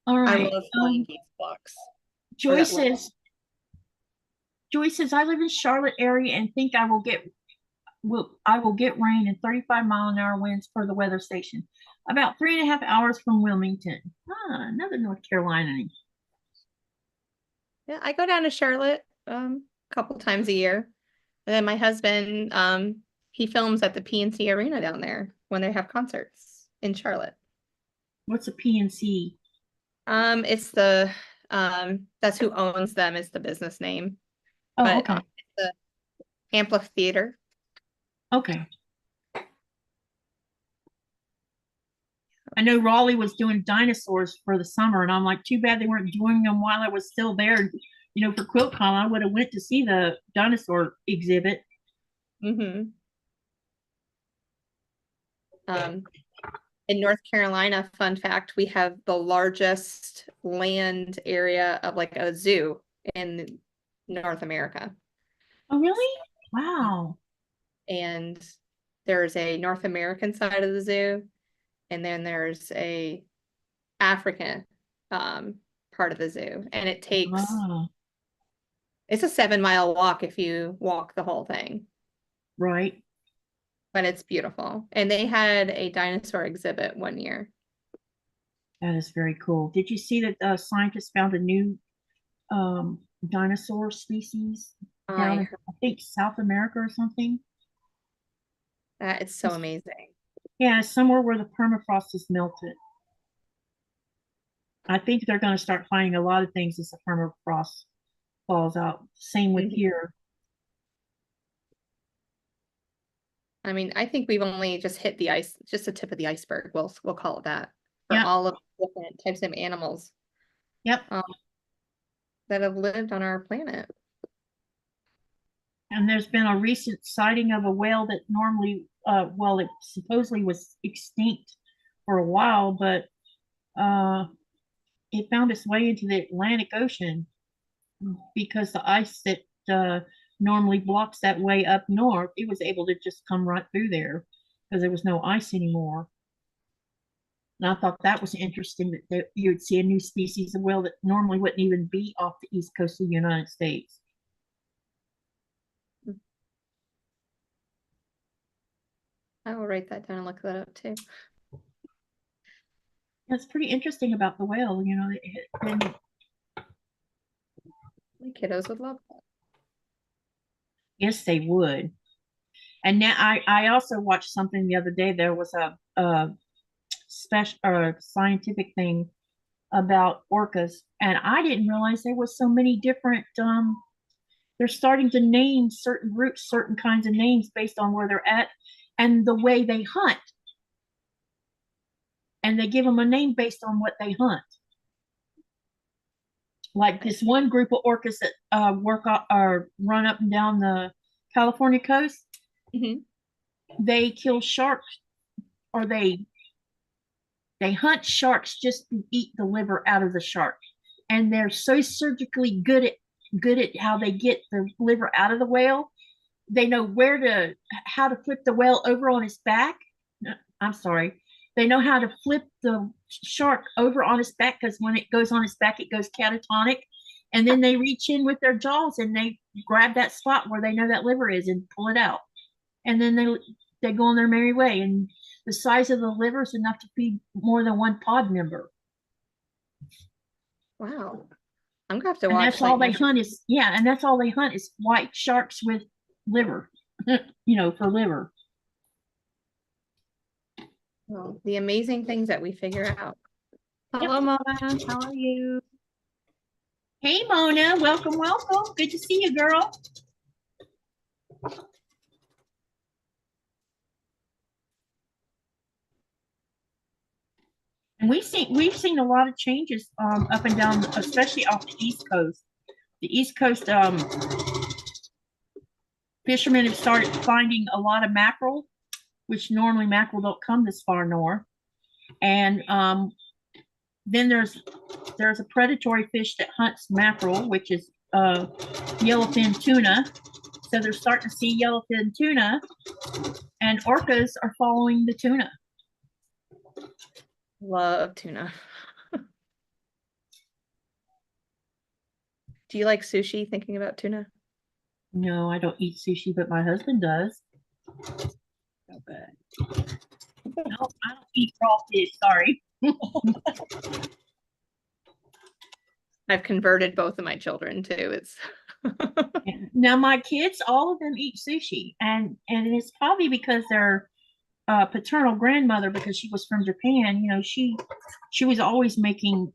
All right. I love sewing these blocks. Joy says, I live in Charlotte area and think I will get rain and 35-mile-an-hour winds for the weather station. About 3.5 hours from Wilmington. Another North Carolina. Yeah, I go down to Charlotte couple times a year. And then my husband, he films at the PNC Arena down there when they have concerts in Charlotte. What's a PNC? It's the that's who owns them, is the business name. Oh, But okay. it's the amphitheater. Okay. I know Raleigh was doing dinosaurs for the summer, and I'm like, too bad they weren't doing them while I was still there. You know, for QuiltCon, I would have went to see the dinosaur exhibit. Mm-hmm. In North Carolina, fun fact, we have the largest land area of like a zoo in North America. Oh, really? Wow. And there's a North American side of the zoo, and then there's a African part of the zoo. And it takes, it's a 7-mile walk if you walk the whole thing. Right. But it's beautiful. And they had a dinosaur exhibit one year. That is very cool. Did you see that scientists found a new dinosaur species down in, I think, South America or something? That is so amazing. Yeah, somewhere where the permafrost is melted. I think they're going to start finding a lot of things as the permafrost falls out. Same with here. I mean, I think we've only just hit the ice, just the tip of the iceberg. We'll call it that, for all of the different types of animals. Yep. That have lived on our planet. And there's been a recent sighting of a whale that normally, well, it supposedly was extinct for a while, but it found its way into the Atlantic Ocean because the ice that normally blocks that way up north, it was able to just come right through there because there was no ice anymore. And I thought that was interesting that you would see a new species of whale that normally wouldn't even be off the east coast of the United States. I will write that down and look that up too. It's pretty interesting about the whale, you know. My kiddos would love that. Yes, they would. And now I also watched something the other day. There was a special or scientific thing about orcas, and I didn't realize there was so many different. They're starting to name certain groups, certain kinds of names based on where they're at and the way they hunt, and they give them a name based on what they hunt. Like this one group of orcas that work or run up and down the California coast. They kill sharks, or they hunt sharks just to eat the liver out of the shark, and they're so surgically good at how they get the liver out of the whale. They know how to flip the whale over on its back. I'm sorry. They know how to flip the shark over on its back, because when it goes on its back, it goes catatonic. And then they reach in with their jaws and they grab that spot where they know that liver is and pull it out. And then they go on their merry way. And the size of the liver is enough to feed more than one pod member. Wow. I'm gonna have to watch. And that's all they hunt is, and that's all they hunt is white sharks with liver, you know, for liver. Well, the amazing things that we figure out. Hello, Mona. How are you? Hey, Mona. Welcome, welcome. Good to see you, girl. And we've seen a lot of changes up and down, especially off the East Coast. The East Coast fishermen have started finding a lot of mackerel, which normally mackerel don't come this far north. And then there's a predatory fish that hunts mackerel, which is yellowfin tuna. So they're starting to see yellowfin tuna, and orcas are following the tuna. Love tuna. Do you like sushi, thinking about tuna? No, I don't eat sushi, but my husband does. So good. No, I don't eat raw fish, sorry. I've converted both of my children too. It's Now my kids, all of them eat sushi, and it's probably because their paternal grandmother, because she was from Japan, she was always making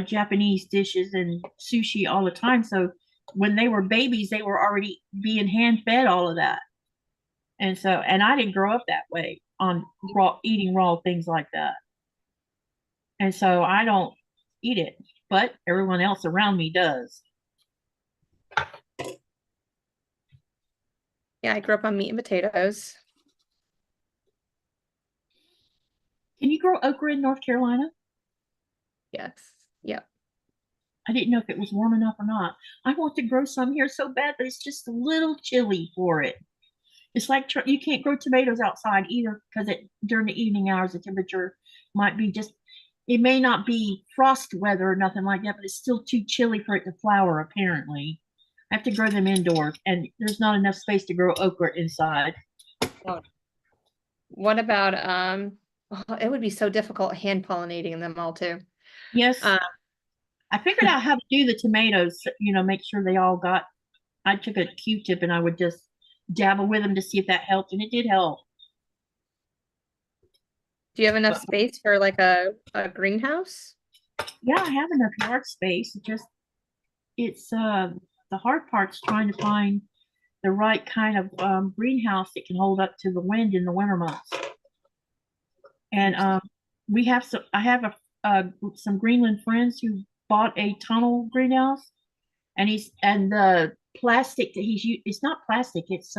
Japanese dishes and sushi all the time. So when they were babies, they were already being hand fed all of that. And I didn't grow up that way on eating raw things like that. And so I don't eat it, but everyone else around me does. Yeah, I grew up on meat and potatoes. Can you grow okra in North Carolina? Yes. Yep. I didn't know if it was warm enough or not. I want to grow some here so bad, but it's just a little chilly for it. It's like you can't grow tomatoes outside either because during the evening hours, the temperature might be just, it may not be frost weather or nothing like that, but it's still too chilly for it to flower, apparently. I have to grow them indoors, and there's not enough space to grow okra inside. Oh. What about it would be so difficult hand pollinating them all too. Yes, I figured out how to do the tomatoes, make sure they all got, I took a Q-tip and I would just dabble with them to see if that helped, and it did help. Do you have enough space for like a greenhouse? Yeah, I have enough yard space. It's the hard part's trying to find the right kind of greenhouse that can hold up to the wind in the winter months. And I have some Greenland friends who bought a tunnel greenhouse, and the plastic that he's used, it's not plastic, it's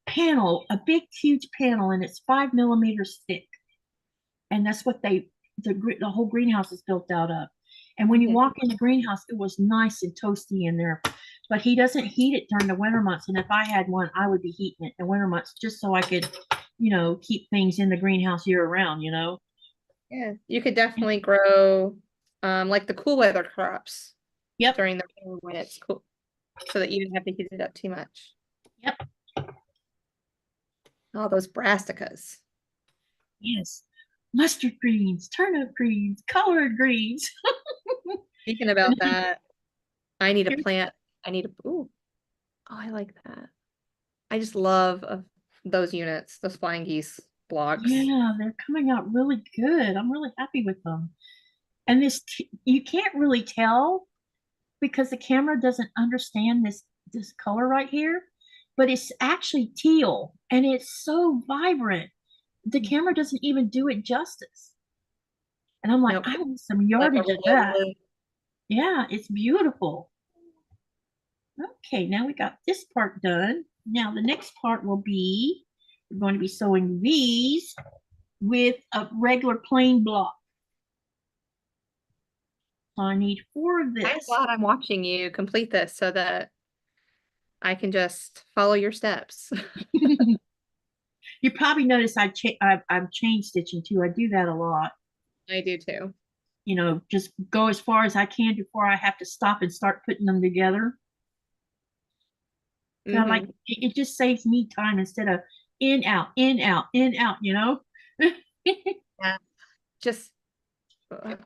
panel, a big huge panel, and it's 5 millimeters thick, and that's what the whole greenhouse is built out of. And when you walk in the greenhouse, it was nice and toasty in there, but he doesn't heat it during the winter months. And if I had one, I would be heating it in the winter months just so I could keep things in the greenhouse year round. Yeah, you could definitely grow like the cool weather crops. Yep. During the winter when it's cool, so that you don't have to heat it up too much. Yep. All those brassicas. Yes. Mustard greens, turnip greens, collard greens. Speaking about that, I need a plant. Ooh, oh, I like that. I just love those units, those flying geese blocks. Yeah, they're coming out really good. I'm really happy with them. And you can't really tell because the camera doesn't understand this color right here, but it's actually teal and it's so vibrant. The camera doesn't even do it justice. And I'm like, Nope. I want some yardage of that. Yeah, it's beautiful. Okay, now we got this part done. Now the next part will be, we're going to be sewing these with a regular plain block. So I need 4 of this. I'm glad I'm watching you complete this so that I can just follow your steps. You probably notice I'm chain stitching too. I do that a lot. I do too. Just go as far as I can before I have to stop and start putting them together. And I'm like, it just saves me time instead of in, out, in, out, in, out, Yeah. Just,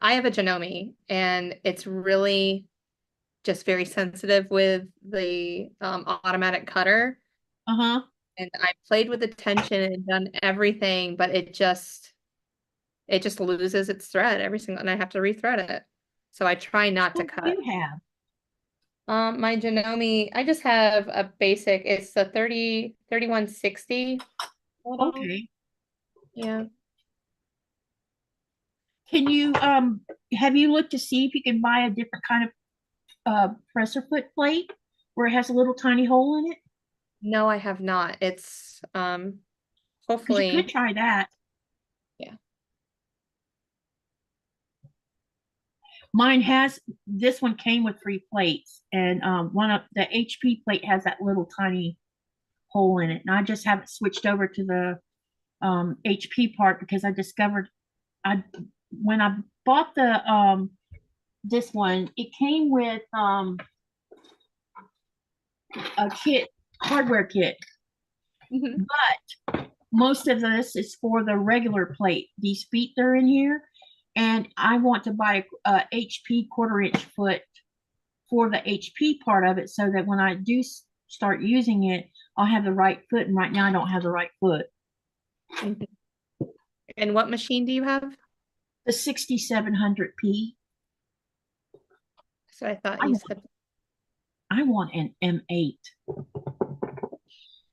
I have a Janome and it's really just very sensitive with the automatic cutter. And I played with the tension and done everything, but it just loses its thread and I have to rethread it. So I try not to cut. What do you have? My Janome, I just have a basic, it's the 3160. Okay. Yeah. Can you have you looked to see if you can buy a different kind of presser foot plate where it has a little tiny hole in it? No, I have not. It's hopefully you could try that. Yeah. This one came with 3 plates, and one of the HP plate has that little tiny hole in it, and I just haven't switched over to the HP part because I discovered when I bought the this one, it came with a hardware kit, but most of this is for the regular plate. These feet that are in here, and I want to buy a HP 1/4 inch foot for the HP part of it, so that when I do start using it, I'll have the right foot. And right now I don't have the right foot. Mhm. And what machine do you have? The 6700P. So I thought I you want, said I want an M8.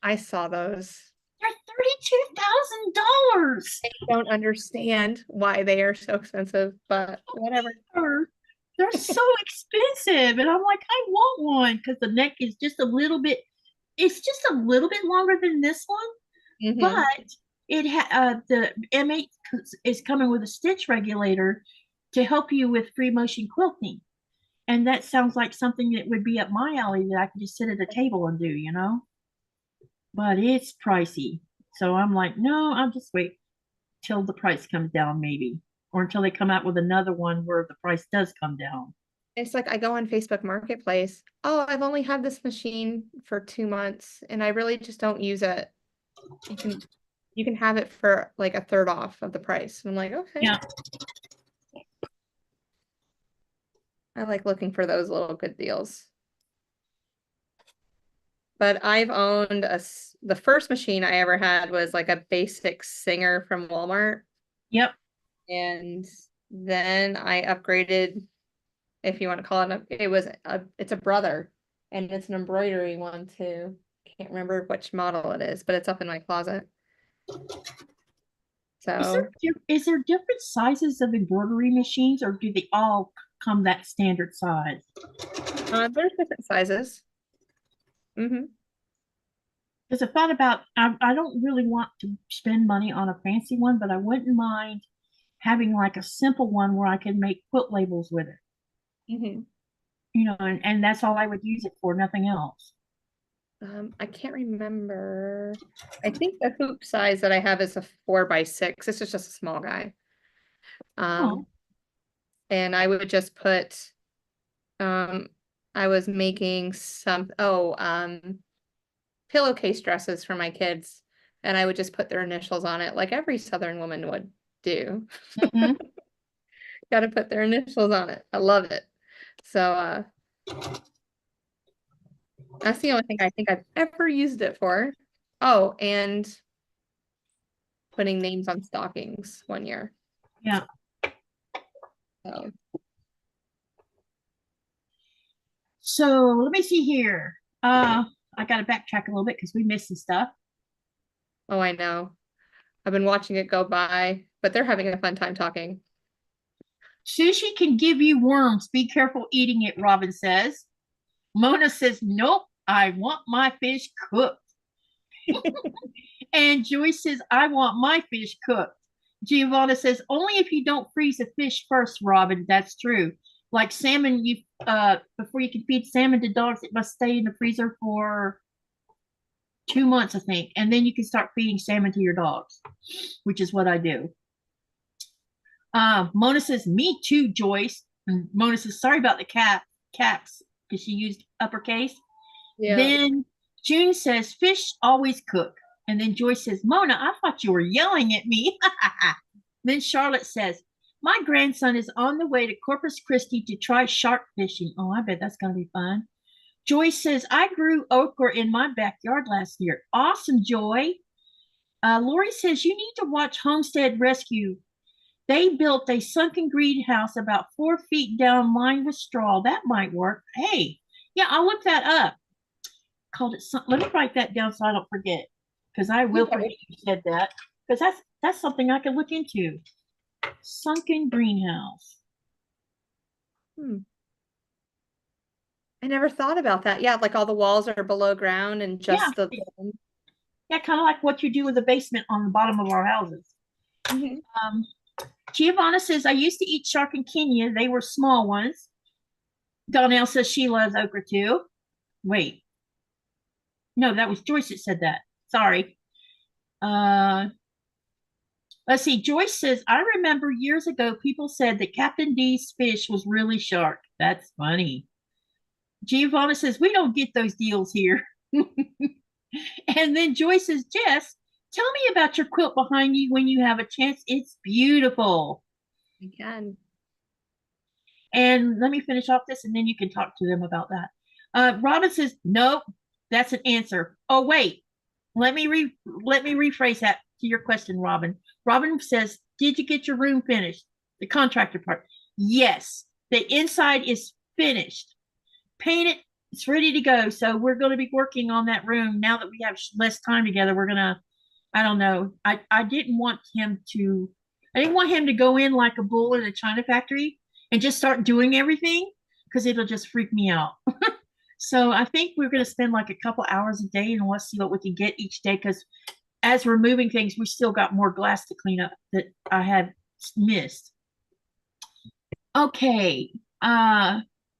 I saw those. They're $32,000. I don't understand why they are so expensive, but whatever. They're so expensive, and I'm like, I want one because the neck is just a little bit. It's just a little bit longer than this one, Mhm. but the M8 is coming with a stitch regulator to help you with free motion quilting, and that sounds like something that would be up my alley that I could just sit at a table and do. But it's pricey, so I'm like, no, I'll just wait till the price comes down, maybe, or until they come out with another one where the price does come down. It's like I go on Facebook Marketplace. Oh, I've only had this machine for 2 months and I really just don't use it. You can have it for like a third off of the price. And I'm like, okay. Yeah. I like looking for those little good deals. But I've owned the first machine I ever had was like a basic Singer from Walmart. Yep. And then I upgraded, if you want to call it, it's a brother, and it's an embroidery one too. Can't remember which model it is, but it's up in my closet. So Is there different sizes of embroidery machines, or do they all come that standard size? there's different sizes. Mm-hmm. Because I thought about, I don't really want to spend money on a fancy one, but I wouldn't mind having like a simple one where I can make quilt labels with it. Mm-hmm. And that's all I would use it for, nothing else. I can't remember. I think the hoop size that I have is a 4x6. This is just a small guy. Oh, And I would just put, I was making pillowcase dresses for my kids, and I would just put their initials on it like every Southern woman would do. mhm. Got to put their initials on it. I love it. So that's the only thing I think I've ever used it for. Oh, and putting names on stockings one year. Yeah. So So let me see here. I got to backtrack a little bit because we missed some stuff. oh, I know. I've been watching it go by, but they're having a fun time talking. Sushi can give you worms. Be careful eating it, Robin says. Mona says, nope, I want my fish cooked. And Joyce says, I want my fish cooked. Giovanna says, only if you don't freeze the fish first, Robin. That's true. Like salmon, before you can feed salmon to dogs, it must stay in the freezer for 2 months, I think. And then you can start feeding salmon to your dogs, which is what I do. Mona says, me too, Joyce. And Mona says, sorry about the caps, because she used uppercase. Yeah. Then June says, fish always cook. And then Joyce says, Mona, I thought you were yelling at me. Then Charlotte says, my grandson is on the way to Corpus Christi to try shark fishing. Oh, I bet that's going to be fun. Joyce says, I grew okra in my backyard last year. Awesome, Joy. Lori says, you need to watch Homestead Rescue. They built a sunken greenhouse about 4 feet down, lined with straw. That might work. Hey, yeah, I'll look that up. Called it. Let me write that down so I don't forget, because I will forget you said that. Because that's something I can look into. Sunken greenhouse. I never thought about that. Yeah, like all the walls are below ground and just Yeah, kind of like what you do with the basement on the bottom of our houses. Mhm. Giovanna says, I used to eat shark in Kenya. They were small ones. Donnell says she loves okra too. Wait. No, that was Joyce that said that. Sorry. Let's see. Joyce says, I remember years ago people said that Captain D's fish was really shark. That's funny. Giovanna says, we don't get those deals here. And then Joyce says, Jess, tell me about your quilt behind you when you have a chance. It's beautiful. I can. And let me finish off this and then you can talk to them about that. Robin says, nope, that's an answer. Oh, wait, let me rephrase that to your question, Robin. Robin says, did you get your room finished? The contractor part. Yes, the inside is finished. Painted, it's ready to go. So we're going to be working on that room now that we have less time together. We're going to, I don't know. I didn't want him to go in like a bull in a china factory and just start doing everything because it'll just freak me out. So I think we're going to spend like a couple hours a day and let's see what we can get each day because as we're moving things, we still got more glass to clean up that I had missed. Okay.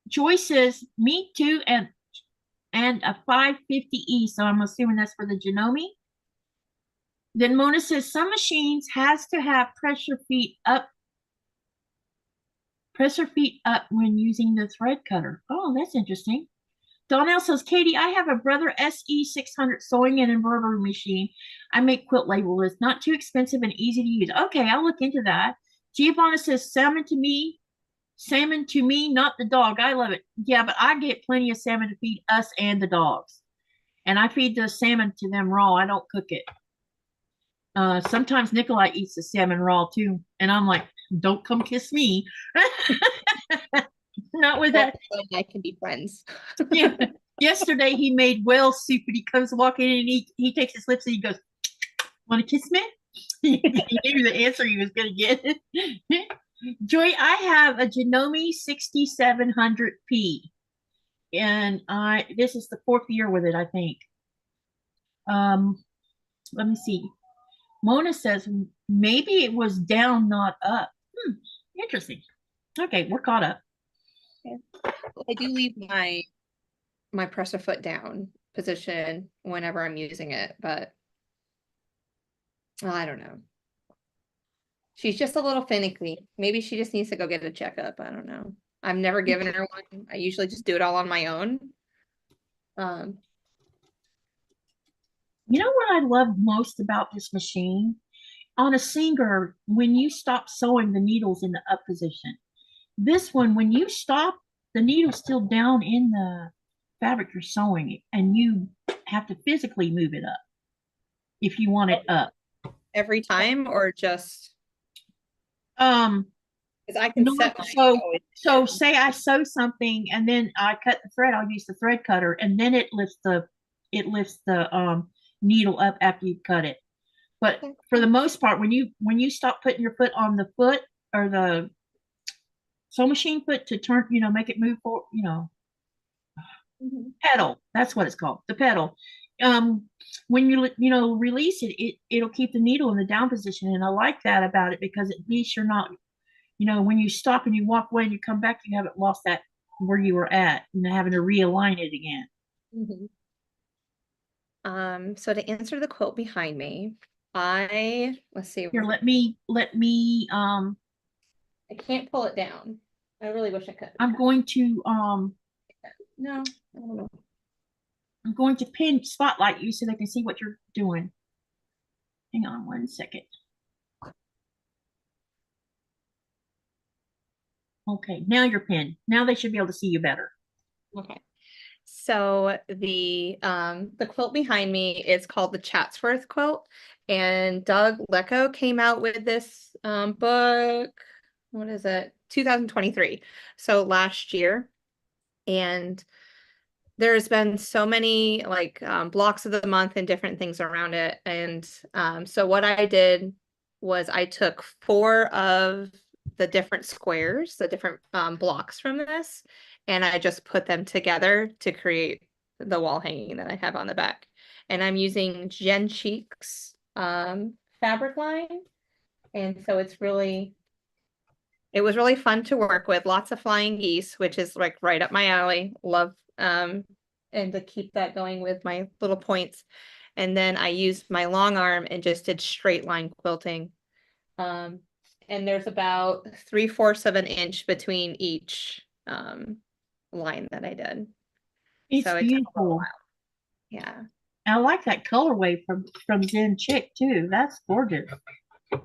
Joy says, me too, and a 550E. So I'm assuming that's for the Janome. Then Mona says, some machines has to have pressure feet up when using the thread cutter. Oh, that's interesting. Donnell says, Katie, I have a Brother SE600 sewing and embroidery machine. I make quilt labels. It's not too expensive and easy to use. Okay, I'll look into that. Giovanna says, salmon to me, not the dog. I love it. Yeah, but I get plenty of salmon to feed us and the dogs. And I feed the salmon to them raw. I don't cook it. Sometimes Nikolai eats the salmon raw too. And I'm like, don't come kiss me. Not with that. I can be friends. Yeah. Yesterday he made whale soup and he comes walking in and he takes his lips and he goes, want to kiss me? He knew the answer he was going to get. Joy, I have a Janome 6700P. And this is the 4th year with it, I think. Let me see. Mona says maybe it was down, not up. Interesting. Okay, we're caught up. Okay. I do leave my presser foot down position whenever I'm using it, but I don't know. She's just a little finicky. Maybe she just needs to go get a checkup. I don't know. I've never given her one. I usually just do it all on my own. You know what I love most about this machine? On a Singer, when you stop sewing, the needle's in the up position. This one, when you stop, the needle's still down in the fabric you're sewing, and you have to physically move it up if you want it up. Every time or just? Because I can No, set so say I sew something and then I cut the thread, I'll use the thread cutter and then it lifts the needle up after you cut it. But for the most part, when you stop putting your foot on the foot or the sew machine foot to turn, make it move forward, pedal, that's what it's called, the pedal. When you release it, it'll keep the needle in the down position. And I like that about it because at least you're not, when you stop and you walk away and you come back, you haven't lost that where you were at and having to realign it again. So to answer the quote behind me, let's see. Here, let me I can't pull it down. I really wish I could. I'm going to no, I don't know. I'm going to pin spotlight you so they can see what you're doing. Hang on 1 second. Okay, now you're pinned. Now they should be able to see you better. Okay. So the quilt behind me is called the Chatsworth quilt, and Doug Lecco came out with this book. What is it? 2023. So last year, and there's been so many like blocks of the month and different things around it. And so what I did was I took 4 of the different squares, the different blocks from this, and I just put them together to create the wall hanging that I have on the back. And I'm using Jen Cheek's fabric line. And so it was really fun to work with. Lots of flying geese, which is like right up my alley. Love and to keep that going with my little points. And then I used my long arm and just did straight line quilting. And there's about 3/4 of an inch between each line that I did. It's so beautiful. Yeah. I like that colorway from Jen Chick too. That's gorgeous. I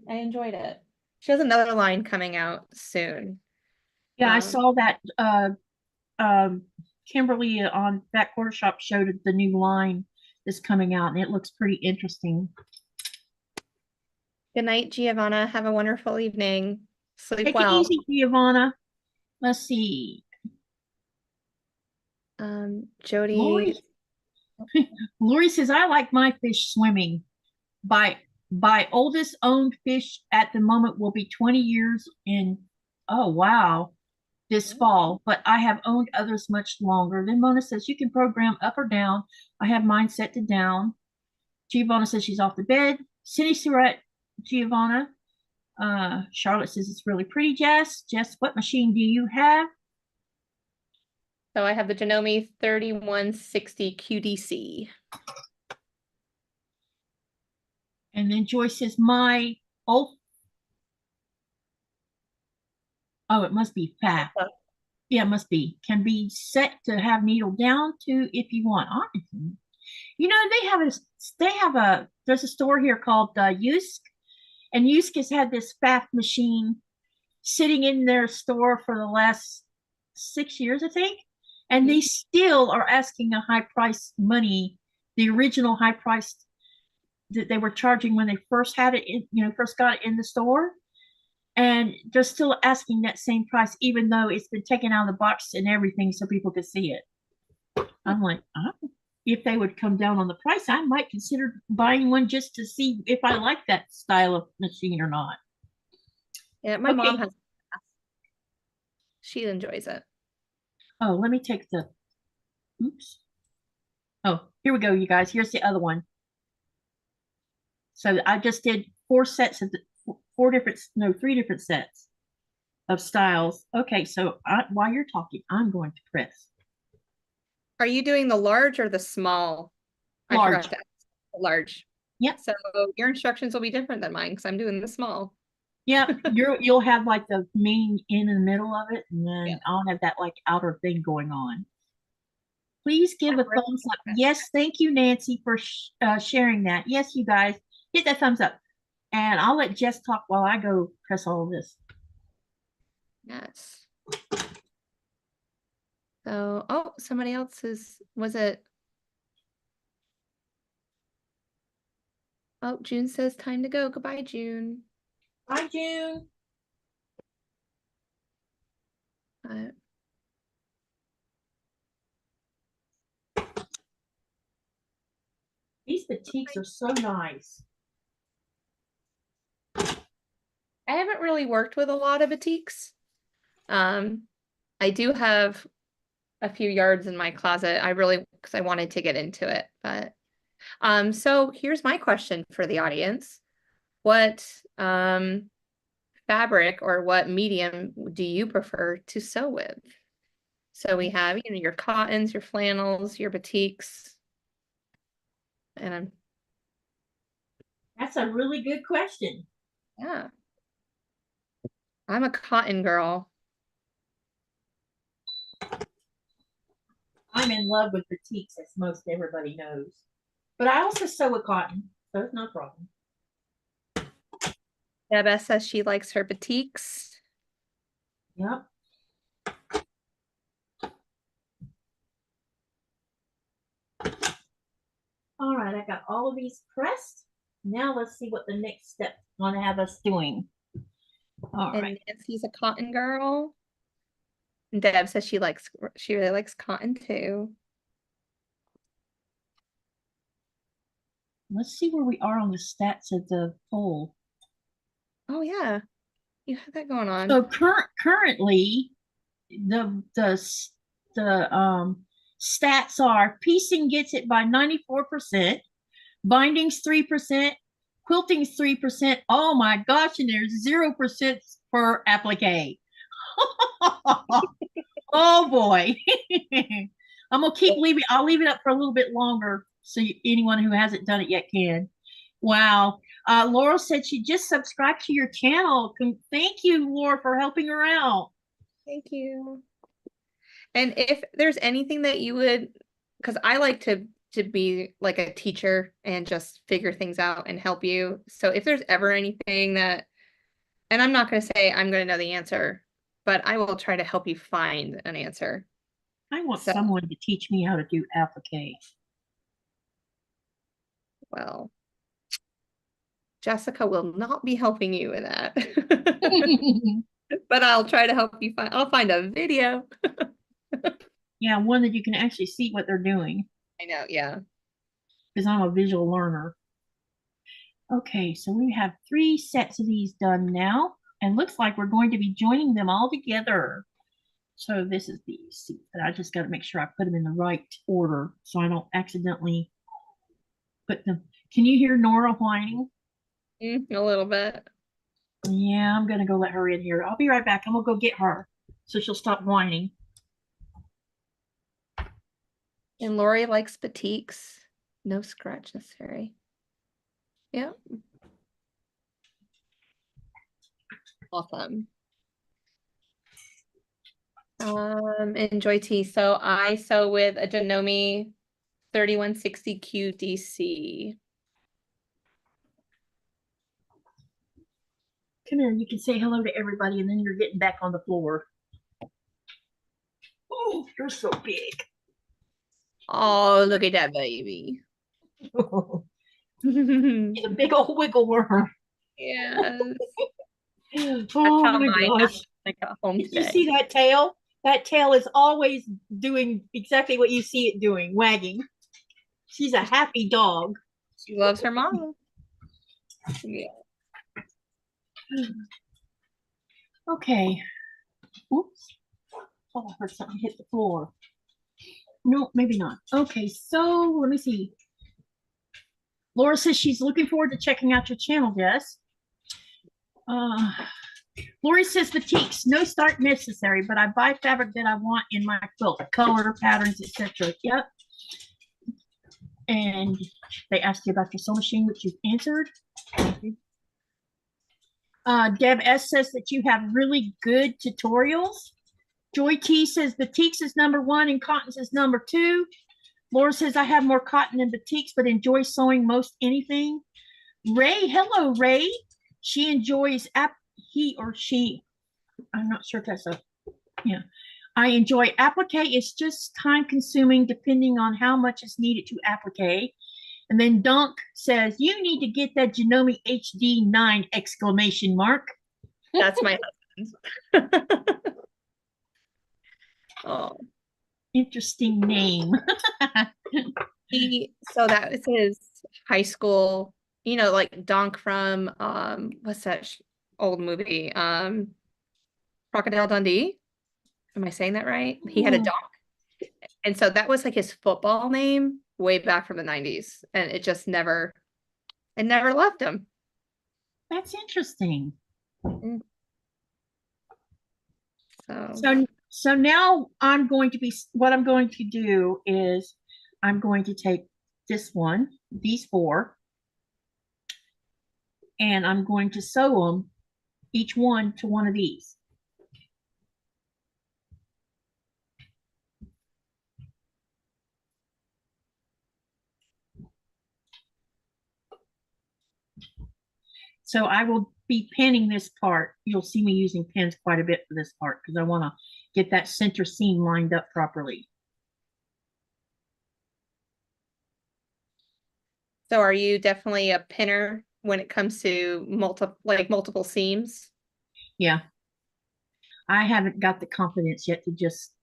enjoyed it. She has another line coming out soon. Yeah, I saw that Kimberly on that quarter shop showed the new line that's coming out, and it looks pretty interesting. Good night, Giovanna. Have a wonderful evening. Sleep Take well. it easy, Giovanna. Let's see. Jody. Lori says, I like my fish swimming. By oldest owned fish at the moment will be 20 years in, oh wow, this fall, but I have owned others much longer. Then Mona says, you can program up or down. I have mine set to down. Giovanna says she's off the bed. Cindy Surratt, Giovanna. Charlotte says it's really pretty, Jess. Jess, what machine do you have? So I have the Janome 3160 QDC. And then Joyce says, my old, oh, it must be fat. Yeah, it must be. Can be set to have needle down to if you want. You know, there's a store here called Yusk, and Yusk has had this FAF machine sitting in their store for the last 6 years, I think. And they still are asking a high price money, the original high price that they were charging when they first had it, first got it in the store. And they're still asking that same price, even though it's been taken out of the box and everything so people could see it. I'm like, if they would come down on the price, I might consider buying one just to see if I like that style of machine or not. Yeah, my mom has. She enjoys it. Oh, let me take the, oops. Oh, here we go, you guys. Here's the other one. So I just did 3 different sets of styles. Okay, so while you're talking, I'm going to press. Are you doing the large or the small? Large. I forgot to ask. Large. Yep. So your instructions will be different than mine because I'm doing the small. Yep. You'll have like the main in the middle of it, and then I'll have that like outer thing going on. Please give a thumbs up. Yes, thank you, Nancy, for sharing that. Yes, you guys, hit that thumbs up. And I'll let Jess talk while I go press all of this. Yes. So, oh, somebody else's, was it? Oh, June says time to go. Goodbye, June. Bye, June. These batiks are so nice. I haven't really worked with a lot of batiks. I do have a few yards in my closet. Because I wanted to get into it, but so here's my question for the audience. What fabric or what medium do you prefer to sew with? So we have, your cottons, your flannels, your batiks. And that's a really good question. Yeah. I'm a cotton girl. I'm in love with batiks, as most everybody knows. But I also sew with cotton, so it's no problem. Deba says she likes her batiks. Yep. All right, I got all of these pressed. Now let's see what the next step want to have us doing. All right. Nancy's a cotton girl. And Deb says she really likes cotton too. Let's see where we are on the stats of the poll. Oh yeah, you have that going on. So currently, the stats are piecing gets it by 94%, bindings 3%, quilting's 3%. Oh my gosh, and there's 0% for applique. Oh boy. I'm gonna keep leaving. I'll leave it up for a little bit longer so anyone who hasn't done it yet can. Wow. Laurel said she just subscribed to your channel. Thank you, Laura, for helping her out. Thank you. And if there's anything that you would, because I like to be like a teacher and just figure things out and help you. So if there's ever anything that And I'm not going to say I'm going to know the answer, but I will try to help you find an answer. I want So, someone to teach me how to do applique. well, Jessica will not be helping you with that. But I'll try to help you find, I'll find a video. Yeah, one that you can actually see what they're doing, I know, yeah. because I'm a visual learner. Okay, so we have 3 sets of these done now, and looks like we're going to be joining them all together. So this is the seat, but I just got to make sure I put them in the right order so I don't accidentally put them. Can you hear Nora whining? A little bit. Yeah, I'm gonna go let her in here. I'll be right back. I'm gonna go get her so she'll stop whining. And Lori likes batiks. No scratch necessary. Yeah. Awesome. Enjoy tea. So I sew with a Janome 3160 QDC. Come here, you can say hello to everybody and then you're getting back on the floor. Oh, you're so big. Oh, look at that baby. He's a big old wiggle worm. Yes. Oh How my gosh. I got home Did you today. see that tail? That tail is always doing exactly what you see it doing, wagging. She's a happy dog. She loves her mom. Yeah. Okay. Oops. Oh, I heard something hit the floor. No, maybe not. Okay, so let me see. Laura says she's looking forward to checking out your channel, Jess. Lori says batiks, no start necessary, but I buy fabric that I want in my quilt, color, patterns, etc. Yep. And they asked you about your sewing machine, which you've answered. Deb S says that you have really good tutorials. Joy T says batiks is #1 and cottons is #2. Laura says I have more cotton than batiks, but enjoy sewing most anything. Ray, hello, Ray. She enjoys he or she. I'm not sure if that's a, yeah. I enjoy applique. It's just time consuming depending on how much is needed to applique. And then Dunk says, you need to get that Janome HD9 exclamation mark. That's my husband's. Oh. Interesting name. So that was his high school, you know, like Donk from what's that old movie? Crocodile Dundee. Am I saying that right? He had a Donk. And so that was like his football name way back from the 90s. And it just never left him. That's interesting. So now I'm going to be, what I'm going to do is I'm going to take this one, these 4, and I'm going to sew them, each one to one of these. So I will be pinning this part. You'll see me using pins quite a bit for this part because I want to get that center seam lined up properly. So are you definitely a pinner when it comes to multiple seams? Yeah. I haven't got the confidence yet to just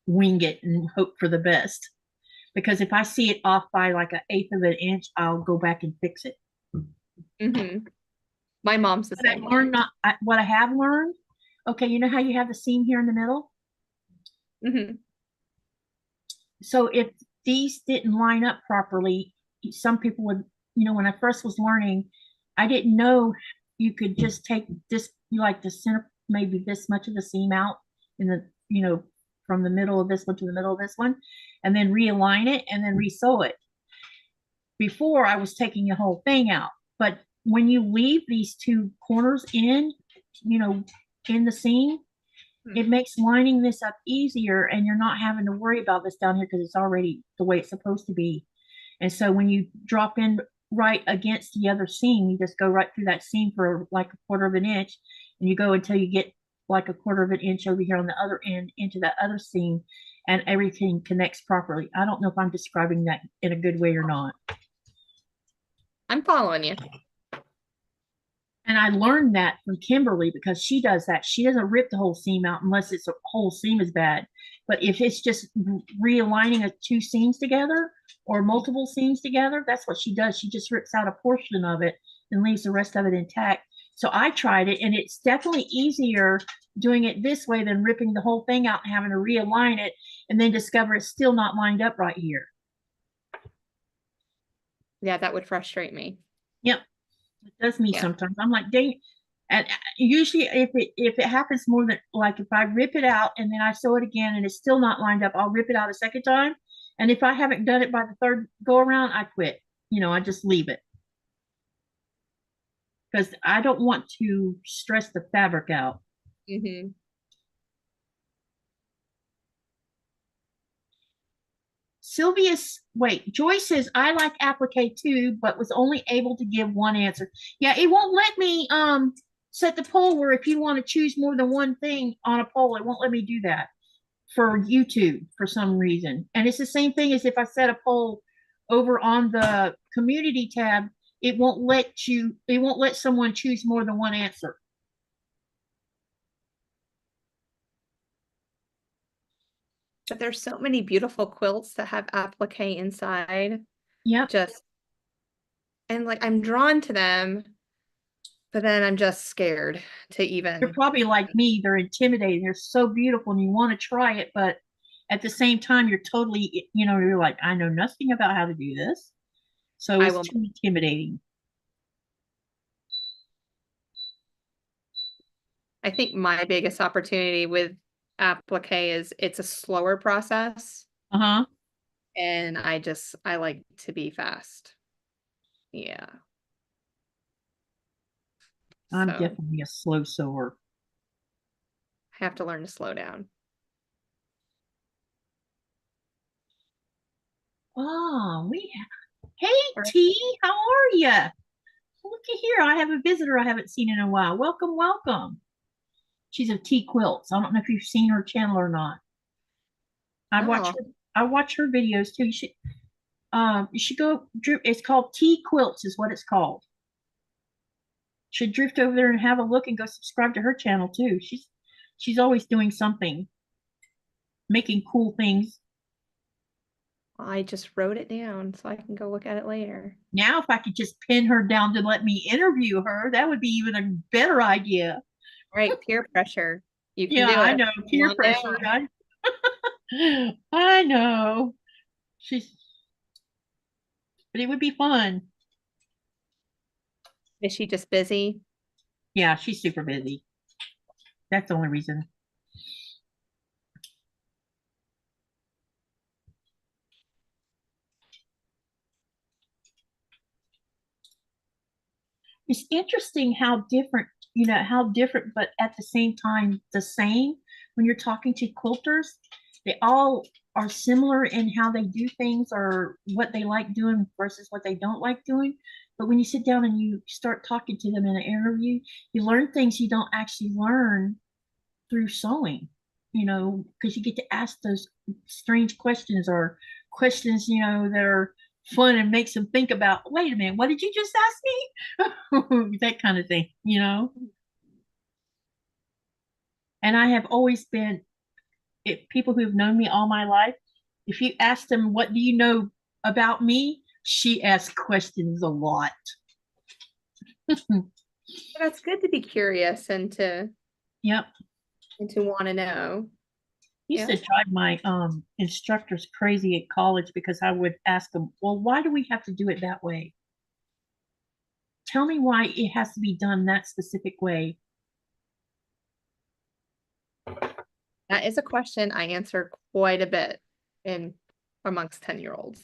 wing it and hope for the best. Because if I see it off by like 1/8 of an inch, I'll go back and fix it. Mm-hmm. My mom's the same. What I have learned, okay, you know how you have the seam here in the middle? Mm-hmm. So if these didn't line up properly, some people would, you know, when I first was learning, I didn't know you could just take this, like the center, maybe this much of the seam out in the, you know, from the middle of this one to the middle of this one, and then realign it and then resew it. Before I was taking the whole thing out, but when you leave these 2 corners in, you know, in the seam, it makes lining this up easier and you're not having to worry about this down here because it's already the way it's supposed to be. And so when you drop in right against the other seam. You just go right through that seam for like a quarter of an inch, and you go until you get like a quarter of an inch over here on the other end into that other seam, and everything connects properly. I don't know if I'm describing that in a good way or not. I'm following you. And I learned that from Kimberly because she does that. She doesn't rip the whole seam out unless it's a whole seam is bad. But if it's just realigning two seams together or multiple seams together, that's what she does. She just rips out a portion of it and leaves the rest of it intact. So I tried it, and it's definitely easier doing it this way than ripping the whole thing out and having to realign it and then discover it's still not lined up right here. Yeah, that would frustrate me. Yep. It does me Yeah. sometimes. I'm like, dang. And usually if it happens more than, like, if I rip it out and then I sew it again and it's still not lined up, I'll rip it out a second time. And if I haven't done it by the third go around, I quit. I just leave it. Because I don't want to stress the fabric out. Mm-hmm. Joy says, I like applique too, but was only able to give one answer. Yeah, it won't let me set the poll where if you want to choose more than one thing on a poll, it won't let me do that for YouTube for some reason. And it's the same thing as if I set a poll over on the community tab, it won't let someone choose more than one answer. But there's so many beautiful quilts that have applique inside. Yep. And like I'm drawn to them, but then I'm just scared to You're even. probably like me. They're intimidating. They're so beautiful and you want to try it, but at the same time, you're totally, you're like, I know nothing about how to do this. So it's too intimidating. I think my biggest opportunity with applique is it's a slower process. Uh-huh. And I like to be fast. Yeah. I'm definitely a slow sewer. I have to learn to slow down. Oh, hey, T, how are you? Look at here. I have a visitor I haven't seen in a while. Welcome, welcome. She's of T Quilts. I don't know if you've seen her channel or not. I watch her videos too. You should go. It's called T Quilts, is what it's called. Should drift over there and have a look and go subscribe to her channel too. She's always doing something, making cool things. I just wrote it down so I can go look at it later. Now, if I could just pin her down to let me interview her, that would be even a better idea. Right, peer pressure. You can do it. I know, peer pressure. I know. But it would be fun. Is she just busy? Yeah, she's super busy. That's the only reason. It's interesting how different, but at the same time, the same. When you're talking to quilters, they all are similar in how they do things or what they like doing versus what they don't like doing. But when you sit down and you start talking to them in an interview, you learn things you don't actually learn through sewing, because you get to ask those strange questions or questions, that are fun and makes them think about, wait a minute, what did you just ask me? That kind of thing, And I have always been, people who've known me all my life, if you ask them, what do you know about me? She asks questions a lot. That's good to be curious and to Yep. And to want to know. Used to drive my instructors crazy at college because I would ask them, well, why do we have to do it that way? Tell me why it has to be done that specific way. That is a question I answer quite a bit amongst 10-year-olds.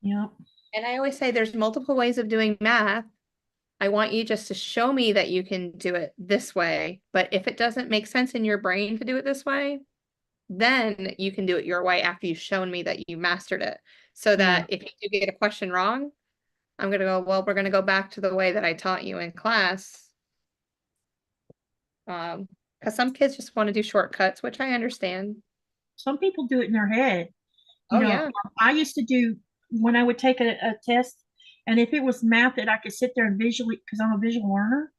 Yeah. And I always say there's multiple ways of doing math. I want you just to show me that you can do it this way. But if it doesn't make sense in your brain to do it this way, then you can do it your way after you've shown me that you mastered it. So that if you do get a question wrong, I'm gonna go, well, we're gonna go back to the way that I taught you in class. Because some kids just want to do shortcuts, which I understand. Some people do it in their head. You Oh know, yeah. I used to do when I would take a test, and if it was math that I could sit there and visually, because I'm a visual learner.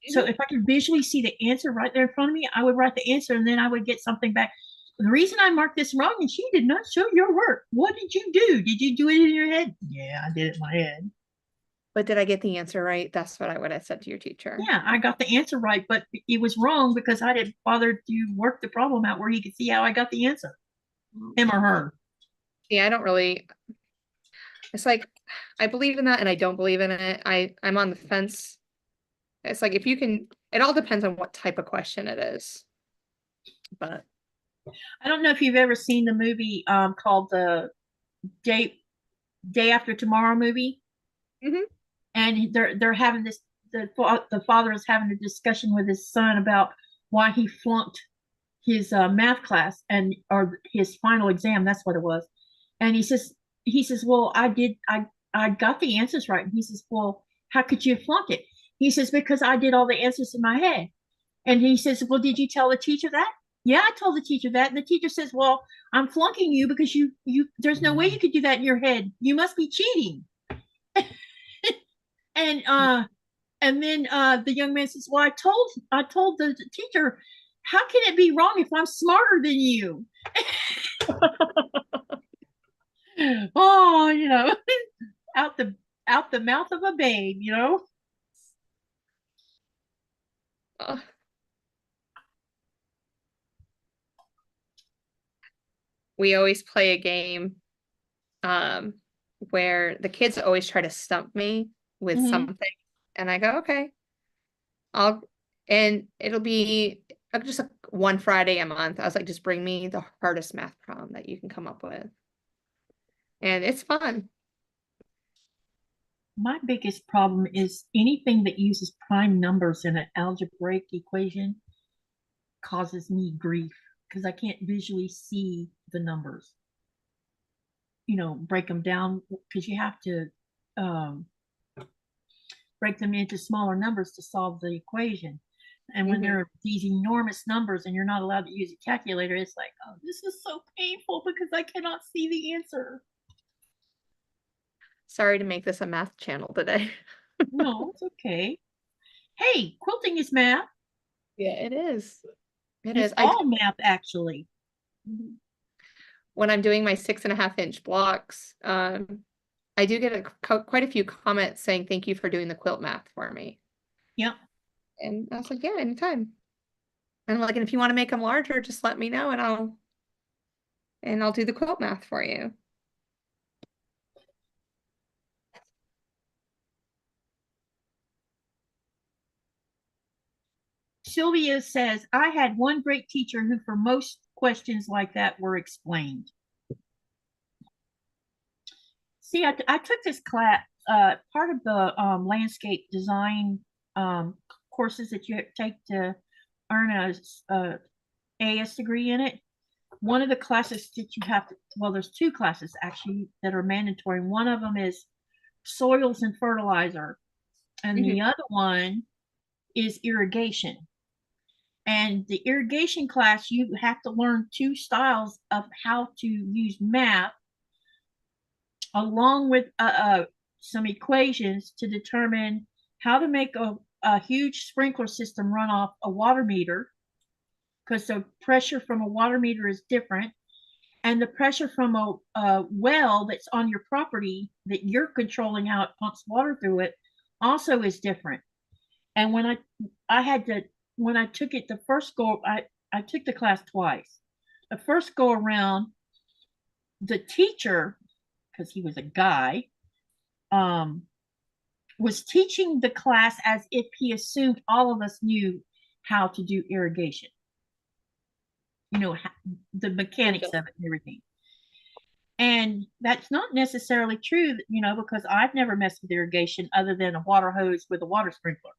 So if I could visually see the answer right there in front of me, I would write the answer and then I would get something back. The reason I marked this wrong is you did not show your work. What did you do? Did you do it in your head? Yeah, I did it in my head. But did I get the answer right? That's what I would have said to your teacher. Yeah, I got the answer right, but it was wrong because I didn't bother to work the problem out where he could see how I got the answer. Him or her. Yeah, I don't really, it's like, I believe in that and I don't believe in it. I'm on the fence. It's like, if you can, it all depends on what type of question it is. But I don't know if you've ever seen the movie called the Day After Tomorrow movie. Mhm. And they're having this, the father is having a discussion with his son about why he flunked his math class and or his final exam. That's what it was. And he says, well, I got the answers right. And he says, well, how could you flunk it? He says, because I did all the answers in my head. And he says, well, did you tell the teacher that? Yeah, I told the teacher that. And the teacher says, well, I'm flunking you because you there's no way you could do that in your head. You must be cheating. And then the young man says, well, I told the teacher, how can it be wrong if I'm smarter than you? Oh, out the mouth of a babe. uh, we always play a game where the kids always try to stump me with something. And I go, okay, and it'll be just one Friday a month. I was like, just bring me the hardest math problem that you can come up with. And it's fun. My biggest problem is anything that uses prime numbers in an algebraic equation causes me grief because I can't visually see the numbers. Break them down because you have to break them into smaller numbers to solve the equation. And when there are these enormous numbers and you're not allowed to use a calculator, it's like, oh, this is so painful because I cannot see the answer. Sorry to make this a math channel today. No, it's okay. Hey, quilting is math. Yeah, it is. It It's is. all math, actually. When I'm doing my 6.5-inch blocks, I do get quite a few comments saying thank you for doing the quilt math for me. Yep. And I was like, yeah, anytime. And like, and if you want to make them larger, just let me know and I'll do the quilt math for you. Sylvia says, I had one great teacher who, for most questions like that, were explained. See, I took this class, part of the landscape design courses that you take to earn a AS degree in it. One of the classes that you have to, well, there's two classes actually that are mandatory. One of them is soils and fertilizer, and the other one is irrigation. And the irrigation class, you have to learn two styles of how to use math along with some equations to determine how to make a huge sprinkler system run off a water meter, because the pressure from a water meter is different. And the pressure from a well that's on your property that you're controlling how it pumps water through it also is different. And when I took it the first go, I took the class twice. The first go around, the teacher, because he was a guy, was teaching the class as if he assumed all of us knew how to do irrigation. The mechanics of it and everything. And that's not necessarily true, because I've never messed with irrigation other than a water hose with a water sprinkler.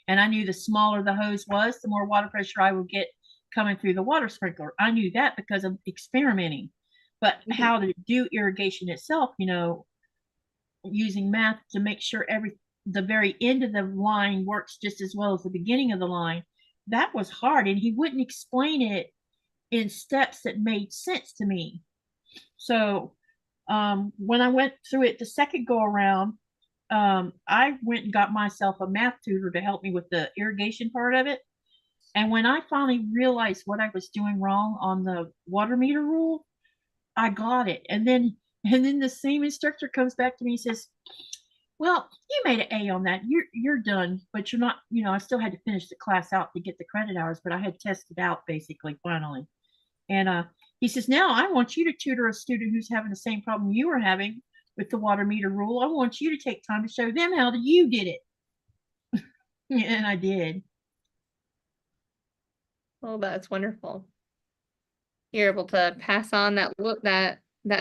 And I knew the smaller the hose was, the more water pressure I would get coming through the water sprinkler. I knew that because of experimenting. But how to do irrigation itself, using math to make sure the very end of the line works just as well as the beginning of the line. That was hard, and he wouldn't explain it in steps that made sense to me. So when I went through it the second go around, I went and got myself a math tutor to help me with the irrigation part of it. And when I finally realized what I was doing wrong on the water meter rule, I got it. And then the same instructor comes back to me and says, well, you made an A on that. You're done, but you're not, I still had to finish the class out to get the credit hours, but I had tested out basically finally. And he says, now I want you to tutor a student who's having the same problem you were having with the water meter rule. I want you to take time to show them how you did it. And I did. Oh, that's wonderful. You're able to pass on that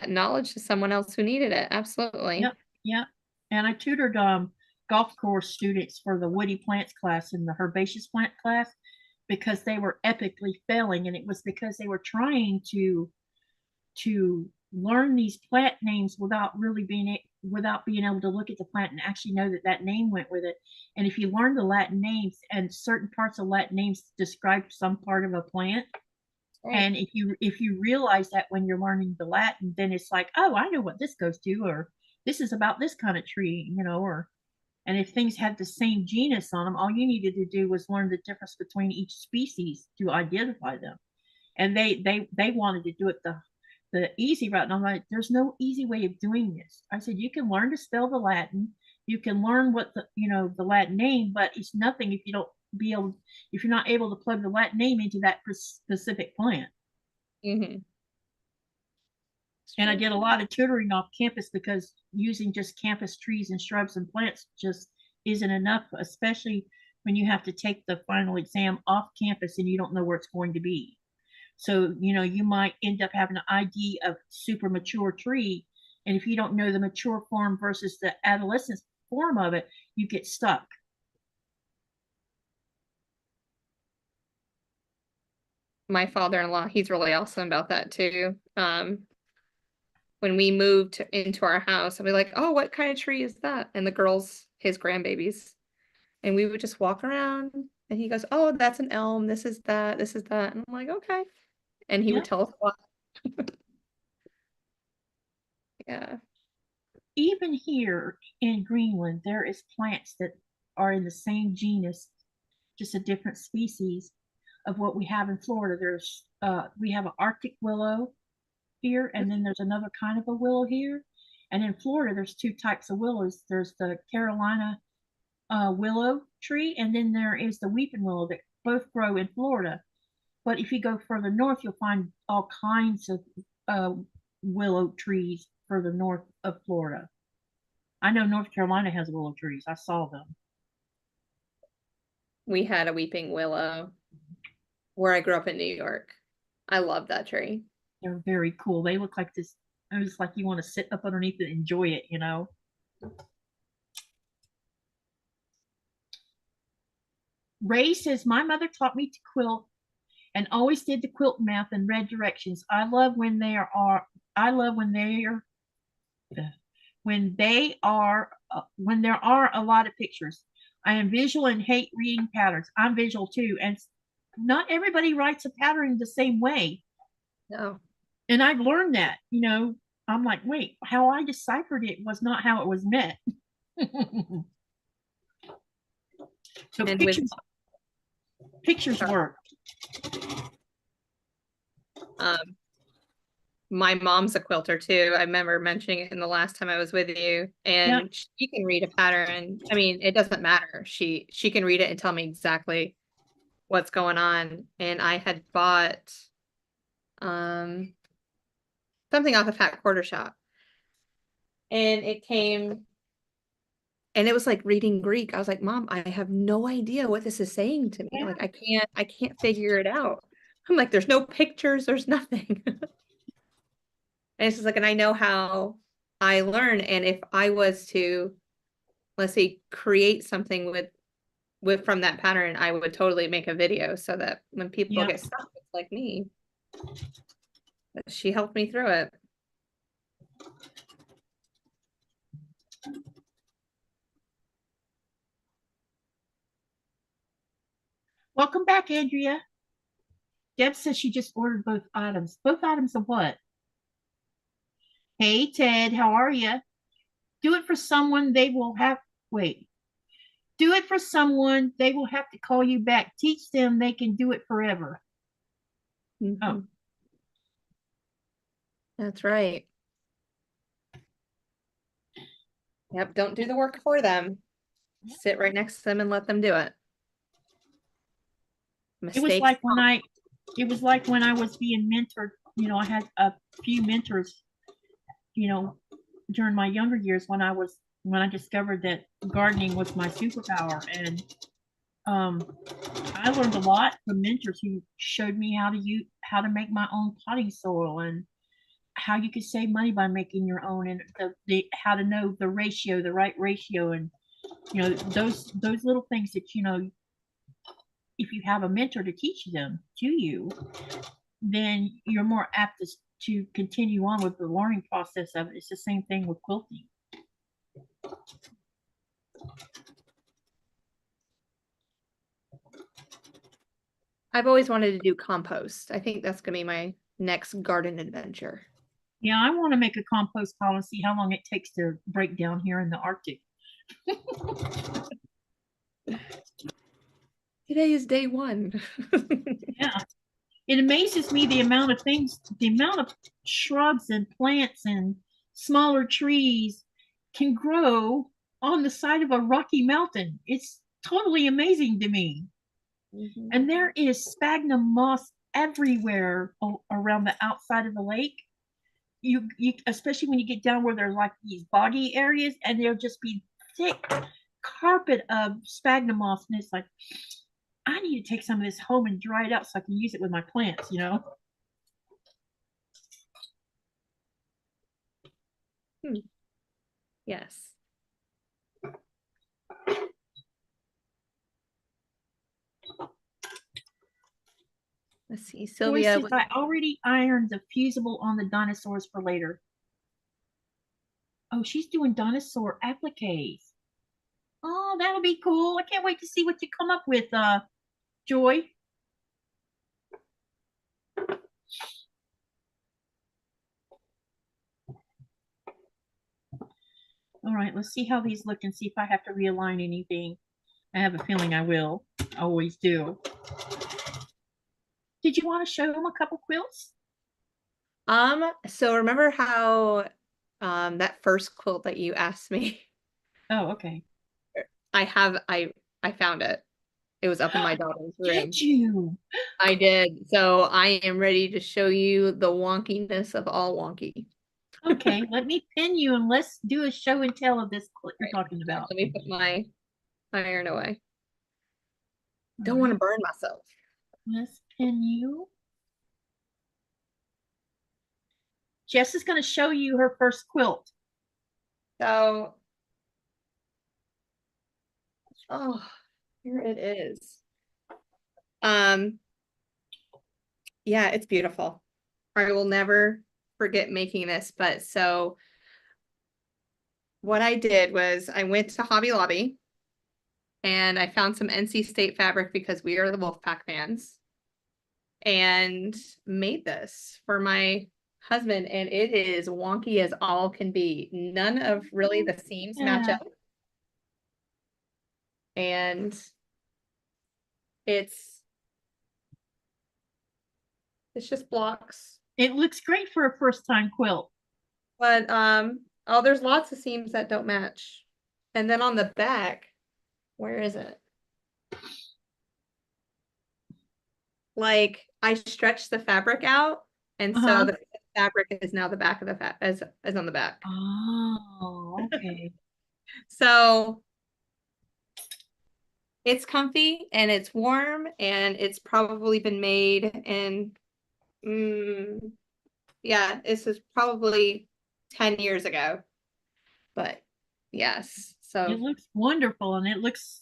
knowledge to someone else who needed it. Absolutely. Yep. Yep. And I tutored golf course students for the woody plants class and the herbaceous plant class because they were epically failing, and it was because they were trying to learn these plant names without being able to look at the plant and actually know that name went with it. And if you learn the Latin names, and certain parts of Latin names describe some part of a plant, right. And if you realize that when you're learning the Latin, then it's like, oh, I know what this goes to, or this is about this kind of tree, and if things had the same genus on them, all you needed to do was learn the difference between each species to identify them. And they wanted to do it the easy route. And I'm like, there's no easy way of doing this. I said, you can learn to spell the Latin, you can learn what the Latin name, but it's nothing if you're not able to plug the Latin name into that specific plant. Mm-hmm. And I did a lot of tutoring off campus because using just campus trees and shrubs and plants just isn't enough, especially when you have to take the final exam off campus and you don't know where it's going to be. So, you might end up having an ID of super mature tree. And if you don't know the mature form versus the adolescent form of it, you get stuck. My father-in-law, he's really awesome about that too. When we moved into our house, I'd be like, oh, what kind of tree is that? And the girls, his grandbabies. And we would just walk around and he goes, oh, that's an elm. This is that. This is that. And I'm like, okay. And he would tell us what. Yeah. Even here in Greenland, there is plants that are in the same genus, just a different species of what we have in Florida. We have an Arctic willow here, and then there's another kind of a willow here. And in Florida, there's two types of willows. There's the Carolina willow tree, and then there is the weeping willow that both grow in Florida. But if you go further north, you'll find all kinds of willow trees further north of Florida. I know North Carolina has willow trees. I saw them. We had a weeping willow where I grew up in New York. I love that tree. They're very cool. They look like this. It's like you want to sit up underneath it and enjoy it, Ray says, my mother taught me to quilt and always did the quilt math and read directions. I love when there are a lot of pictures. I am visual and hate reading patterns. I'm visual too, and not everybody writes a pattern the same way. No. And I've learned that, I'm like, wait, how I deciphered it was not how it was meant. So and pictures work. My mom's a quilter too. I remember mentioning it in the last time I was with you, and she can read a pattern. I mean, it doesn't matter. She can read it and tell me exactly what's going on. And I had bought something off a fat quarter shop, and it came, and it was like reading Greek. I was like, Mom, I have no idea what this is saying to me. Yeah. Like, I can't figure it out. I'm like, there's no pictures, there's nothing. And it's just like, and I know how I learn. And if I was to, let's say, create something with from that pattern, I would totally make a video so that when people get stuck, it's like me. But she helped me through it. Welcome back, Andrea. Deb says she just ordered both items. Both items of what? Hey, Ted, how are you? Do it for someone they will have. Wait. Do it for someone they will have to call you back. Teach them they can do it forever. Oh, That's right. Yep, don't do the work for them. Sit right next to them and let them do it. it was Mistakes. like when I was being mentored. You know, I had a few mentors. You know, during my younger years when I discovered that gardening was my superpower, and I learned a lot from mentors who showed me how to make my own potting soil and how you could save money by making your own, and the how to know the ratio, the right ratio, and you know those little things that you know if you have a mentor to teach them to you, then you're more apt to continue on with the learning process of it. It's the same thing with quilting. I've always wanted to do compost. I think that's gonna be my next garden adventure. Yeah, I want to make a compost pile and see how long it takes to break down here in the Arctic. Today is day one. Yeah, it amazes me the amount of things, the amount of shrubs and plants and smaller trees can grow on the side of a rocky mountain. It's totally amazing to me. And there is sphagnum moss everywhere around the outside of the lake. You especially when you get down where there's like these boggy areas, and there'll just be thick carpet of sphagnum moss, and it's like I need to take some of this home and dry it out so I can use it with my plants, you know. Yes. Let's see, Sylvia. I already ironed the fusible on the dinosaurs for later. Oh, she's doing dinosaur appliques. Oh, that'll be cool. I can't wait to see what you come up with, Joy. All right, let's see how these look and see if I have to realign anything. I have a feeling I will. I always do. Did you want to show them a couple quilts? So remember how that first quilt that you asked me? Oh, okay. I found it. It was up in my daughter's room. Did you? I did. So I am ready to show you the wonkiness of all wonky. Okay, let me pin you and let's do a show and tell of this quilt you're talking about. Let me put my iron away. Don't want to burn myself. Let's pin you. Jess is going to show you her first quilt. So, oh, here it is. Yeah, it's beautiful. I will never forget making this, but so what I did was I went to Hobby Lobby and I found some NC State fabric because we are the Wolfpack fans and made this for my husband, and it is wonky as all can be. None of really the seams match up. And it's just blocks. It looks great for a first time quilt. But oh, there's lots of seams that don't match. And then on the back, where is it? Like I stretched the fabric out, and so the fabric is now the back of the is on the back. Oh, okay. So it's comfy and it's warm and it's probably been made in yeah, this is probably 10 years ago. But yes, so it looks wonderful and it looks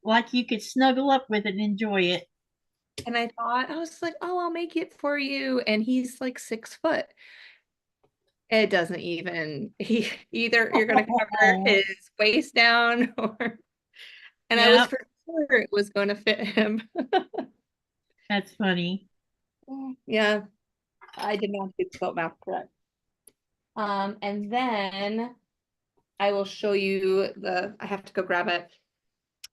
like you could snuggle up with it and enjoy it. And I was like, oh, I'll make it for you. And he's like 6 foot. It doesn't even, either you're going to cover his waist down or, and I was for sure it was going to fit him. That's funny. Yeah, I did not do the quilt math correct. And then I will show you I have to go grab it.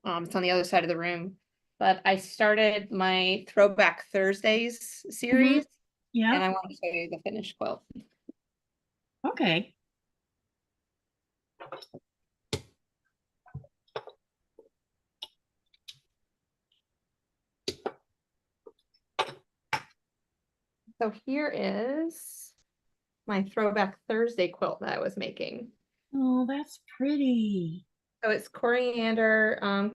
It's on the other side of the room. But I started my Throwback Thursdays series, Yeah. and I want to show you the finished quilt. Okay. So here is my Throwback Thursday quilt that I was making. Oh, that's pretty. So it's coriander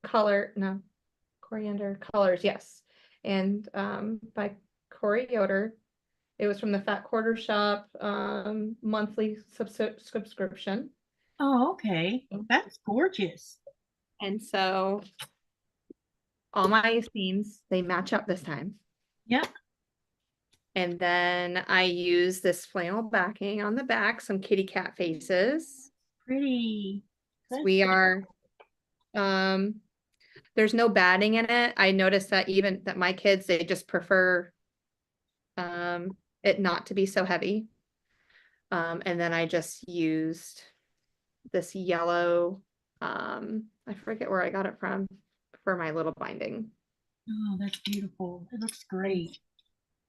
coriander colors, yes. And by Qaqortoq. It was from the Fat Quarter Shop monthly subscription. Oh, okay. That's gorgeous. And so all my themes, they match up this time. Yep. And then I use this flannel backing on the back, some kitty cat faces. Pretty. We are, there's no batting in it. I noticed that even that my kids, they just prefer it not to be so heavy. And then I just used this yellow, I forget where I got it from, for my little binding. Oh, that's beautiful. It looks great.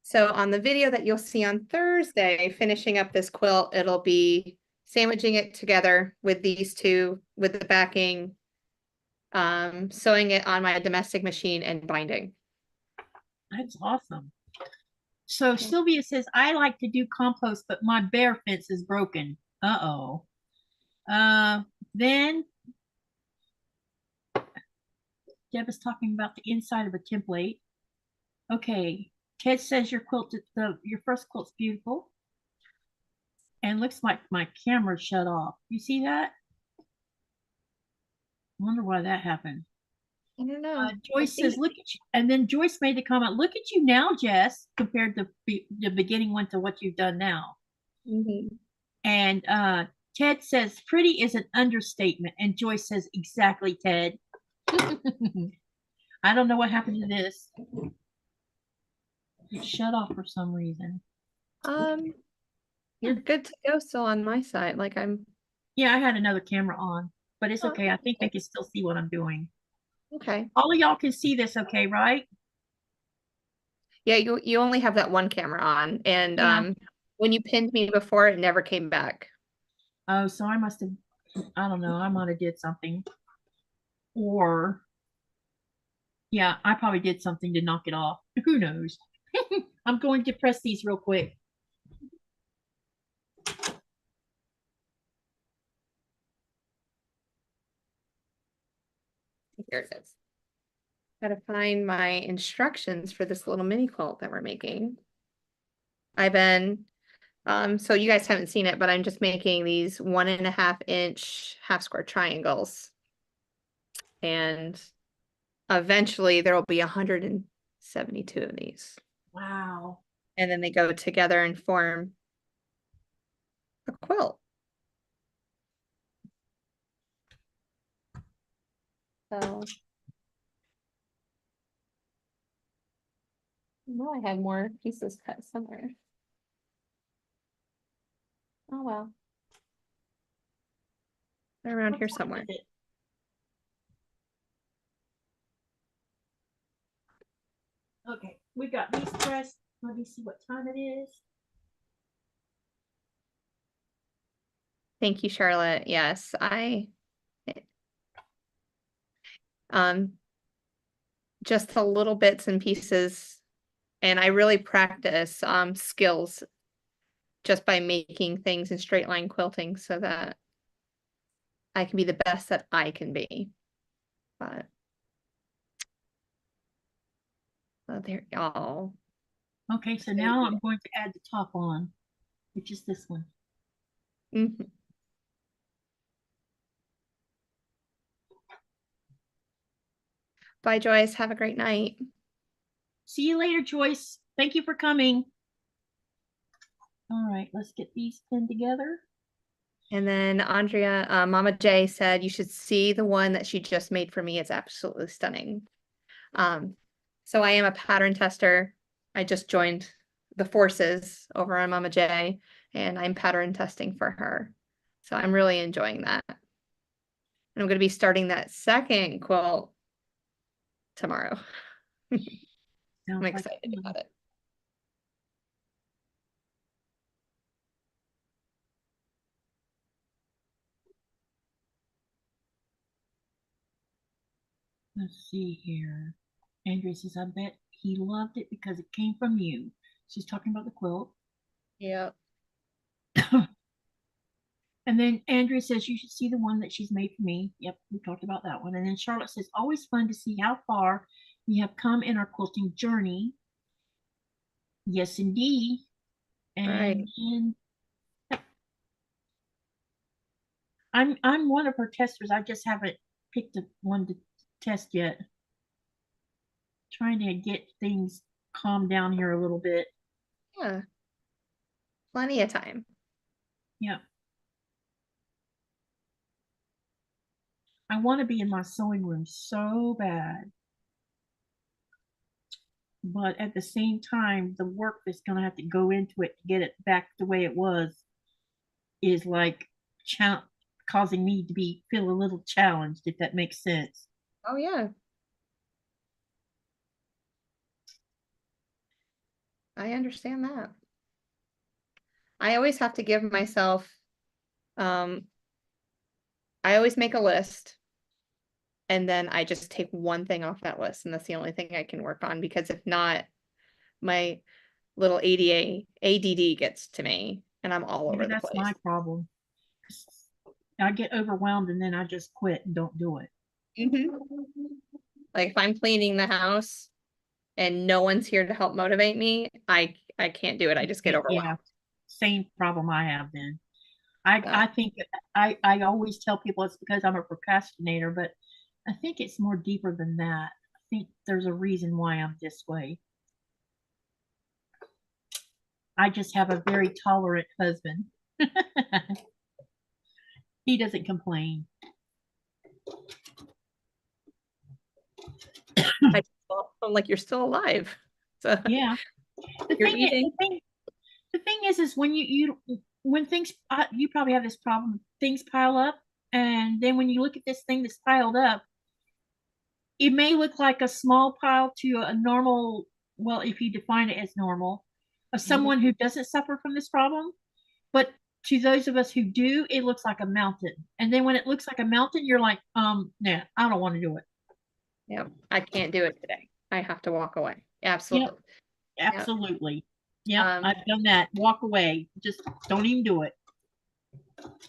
So on the video that you'll see on Thursday, finishing up this quilt, it'll be sandwiching it together with these two, with the backing, sewing it on my domestic machine and binding. That's awesome. So Sylvia says, I like to do compost, but my bear fence is broken. Uh-oh. Then Deb is talking about the inside of a template. Okay. Ted says your your first quilt's beautiful. And looks like my camera shut off. You see that? Wonder why that happened. I don't know. Joyce says, look at you. And then Joyce made the comment, look at you now, Jess, compared to the beginning one to what you've done now. And Ted says, pretty is an understatement. And Joyce says, exactly, Ted. I don't know what happened to this. It shut off for some reason. You're good to go still on my side. Like Yeah, I had another camera on, but it's okay. I think they can still see what I'm doing. Okay. All of y'all can see this, okay, right? Yeah, you only have that one camera on, and Yeah. when you pinned me before, it never came back. Oh, so I must have, I don't know, I might have did something. Or, yeah, I probably did something to knock it off. Who knows? I'm going to press these real quick. Here it is. Gotta find my instructions for this little mini quilt that we're making. I've been, so you guys haven't seen it, but I'm just making these 1.5-inch half square triangles. And eventually there will be 172 of these. Wow. And then they go together and form a quilt. So now I have more pieces cut somewhere. Oh well. They're around here somewhere. Okay, we got these pressed. Let me see what time it is. Thank you, Charlotte. Yes, just the little bits and pieces, and I really practice skills just by making things in straight line quilting so that I can be the best that I can be. But oh, there, oh. Okay, so now I'm going to add the top on, which is this one. Bye, Joyce. Have a great night. See you later, Joyce. Thank you for coming. All right, let's get these pinned together. And then Andrea, Mama J said you should see the one that she just made for me. It's absolutely stunning. So I am a pattern tester. I just joined the forces over on Mama J, and I'm pattern testing for her. So I'm really enjoying that. And I'm going to be starting that second quilt tomorrow. I'm Sounds like excited fun. about it. Let's see here. Andrea says, I bet he loved it because it came from you. She's talking about the quilt. Yeah. And then Andrea says, you should see the one that she's made for me. Yep, we talked about that one. And then Charlotte says, always fun to see how far we have come in our quilting journey. Yes, indeed. Right. And I'm one of her testers. I just haven't picked one to test yet. Trying to get things calmed down here a little bit. Yeah. Plenty of time. Yep. I want to be in my sewing room so bad. But at the same time, the work that's going to have to go into it to get it back the way it was is like causing me to feel a little challenged, if that makes sense. Oh, yeah. I understand that. I always have to give myself, I always make a list, and then I just take one thing off that list, and that's the only thing I can work on, because if not, my little ADD gets to me and I'm all over Maybe the that's place. my problem. I get overwhelmed and then I just quit and don't do it. Like if I'm cleaning the house and no one's here to help motivate me, I can't do it. I just get overwhelmed. Yeah, same problem I have then. Uh, I think I always tell people it's because I'm a procrastinator, but I think it's more deeper than that. I think there's a reason why I'm this way. I just have a very tolerant husband. He doesn't complain. I just feel like you're still alive. So Yeah. The you're thing is, eating. the thing is when when things you probably have this problem. Things pile up, and then when you look at this thing that's piled up, it may look like a small pile to a normal. Well, if you define it as normal, of someone who doesn't suffer from this problem, but to those of us who do, it looks like a mountain. And then when it looks like a mountain, you're like, nah, I don't want to do it. Yeah, I can't do it today. I have to walk away. Yep, Absolutely. Yep. absolutely. Yep, I've done that. Walk away. Just don't even do it.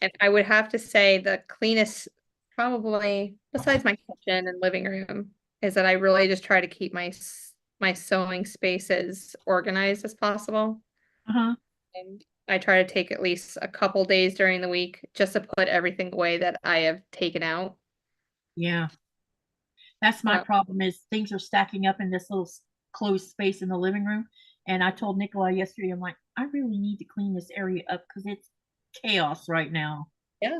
And I would have to say the cleanest, probably besides my kitchen and living room, is that I really just try to keep my sewing spaces organized as possible. Uh-huh. And I try to take at least a couple days during the week just to put everything away that I have taken out. Yeah. That's my problem is things are stacking up in this little closed space in the living room. And I told Nicola yesterday, I'm like, I really need to clean this area up because it's chaos right now. Yeah.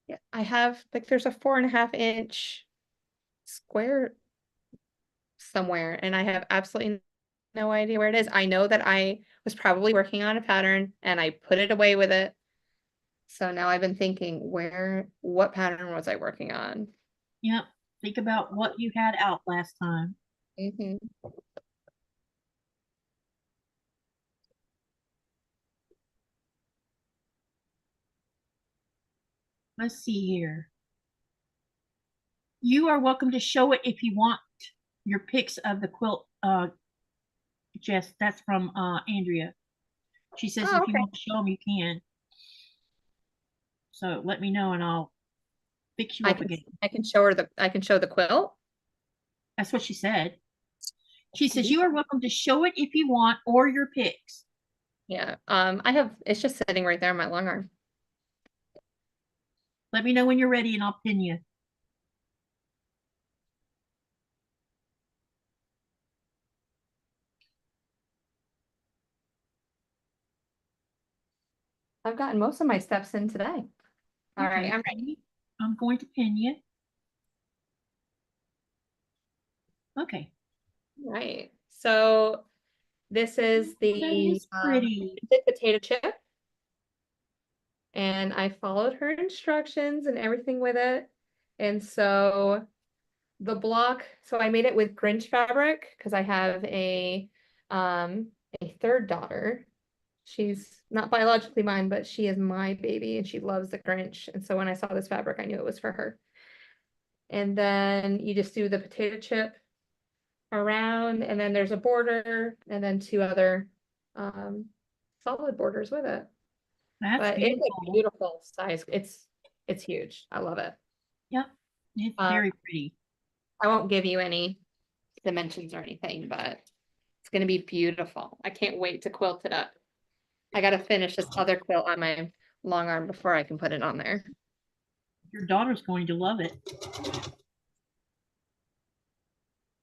Yeah. I have like there's a 4.5 inch square somewhere, and I have absolutely no idea where it is. I know that I was probably working on a pattern and I put it away with it. So now I've been thinking, what pattern was I working on? Yep. Think about what you had out last time. Mhm. Let's see here. You are welcome to show it if you want your pics of the quilt, Jess. That's from Andrea. She says Oh, if you okay. want to show them, you can. So let me know and I'll fix you I up can again. I can show the quilt. That's what she said. She says Mhm. you are welcome to show it if you want or your pics. Yeah. It's just sitting right there on my long arm. Let me know when you're ready and I'll pin you. I've gotten most of my steps in today. All right, Okay, I'm ready. I'm going to pin you. Okay. Right. So this is That the is pretty. potato chip. And I followed her instructions and everything with it. And so the block, so I made it with Grinch fabric because I have a third daughter. She's not biologically mine, but she is my baby and she loves the Grinch. And so when I saw this fabric, I knew it was for her. And then you just do the potato chip around, and then there's a border, and then two other solid borders with it. That's But it's a beautiful. beautiful size. It's huge. I love it. Yep. It's Um, very pretty. I won't give you any dimensions or anything, but it's gonna be beautiful. I can't wait to quilt it up. I gotta finish this other quilt on my long arm before I can put it on there. Your daughter's going to love it.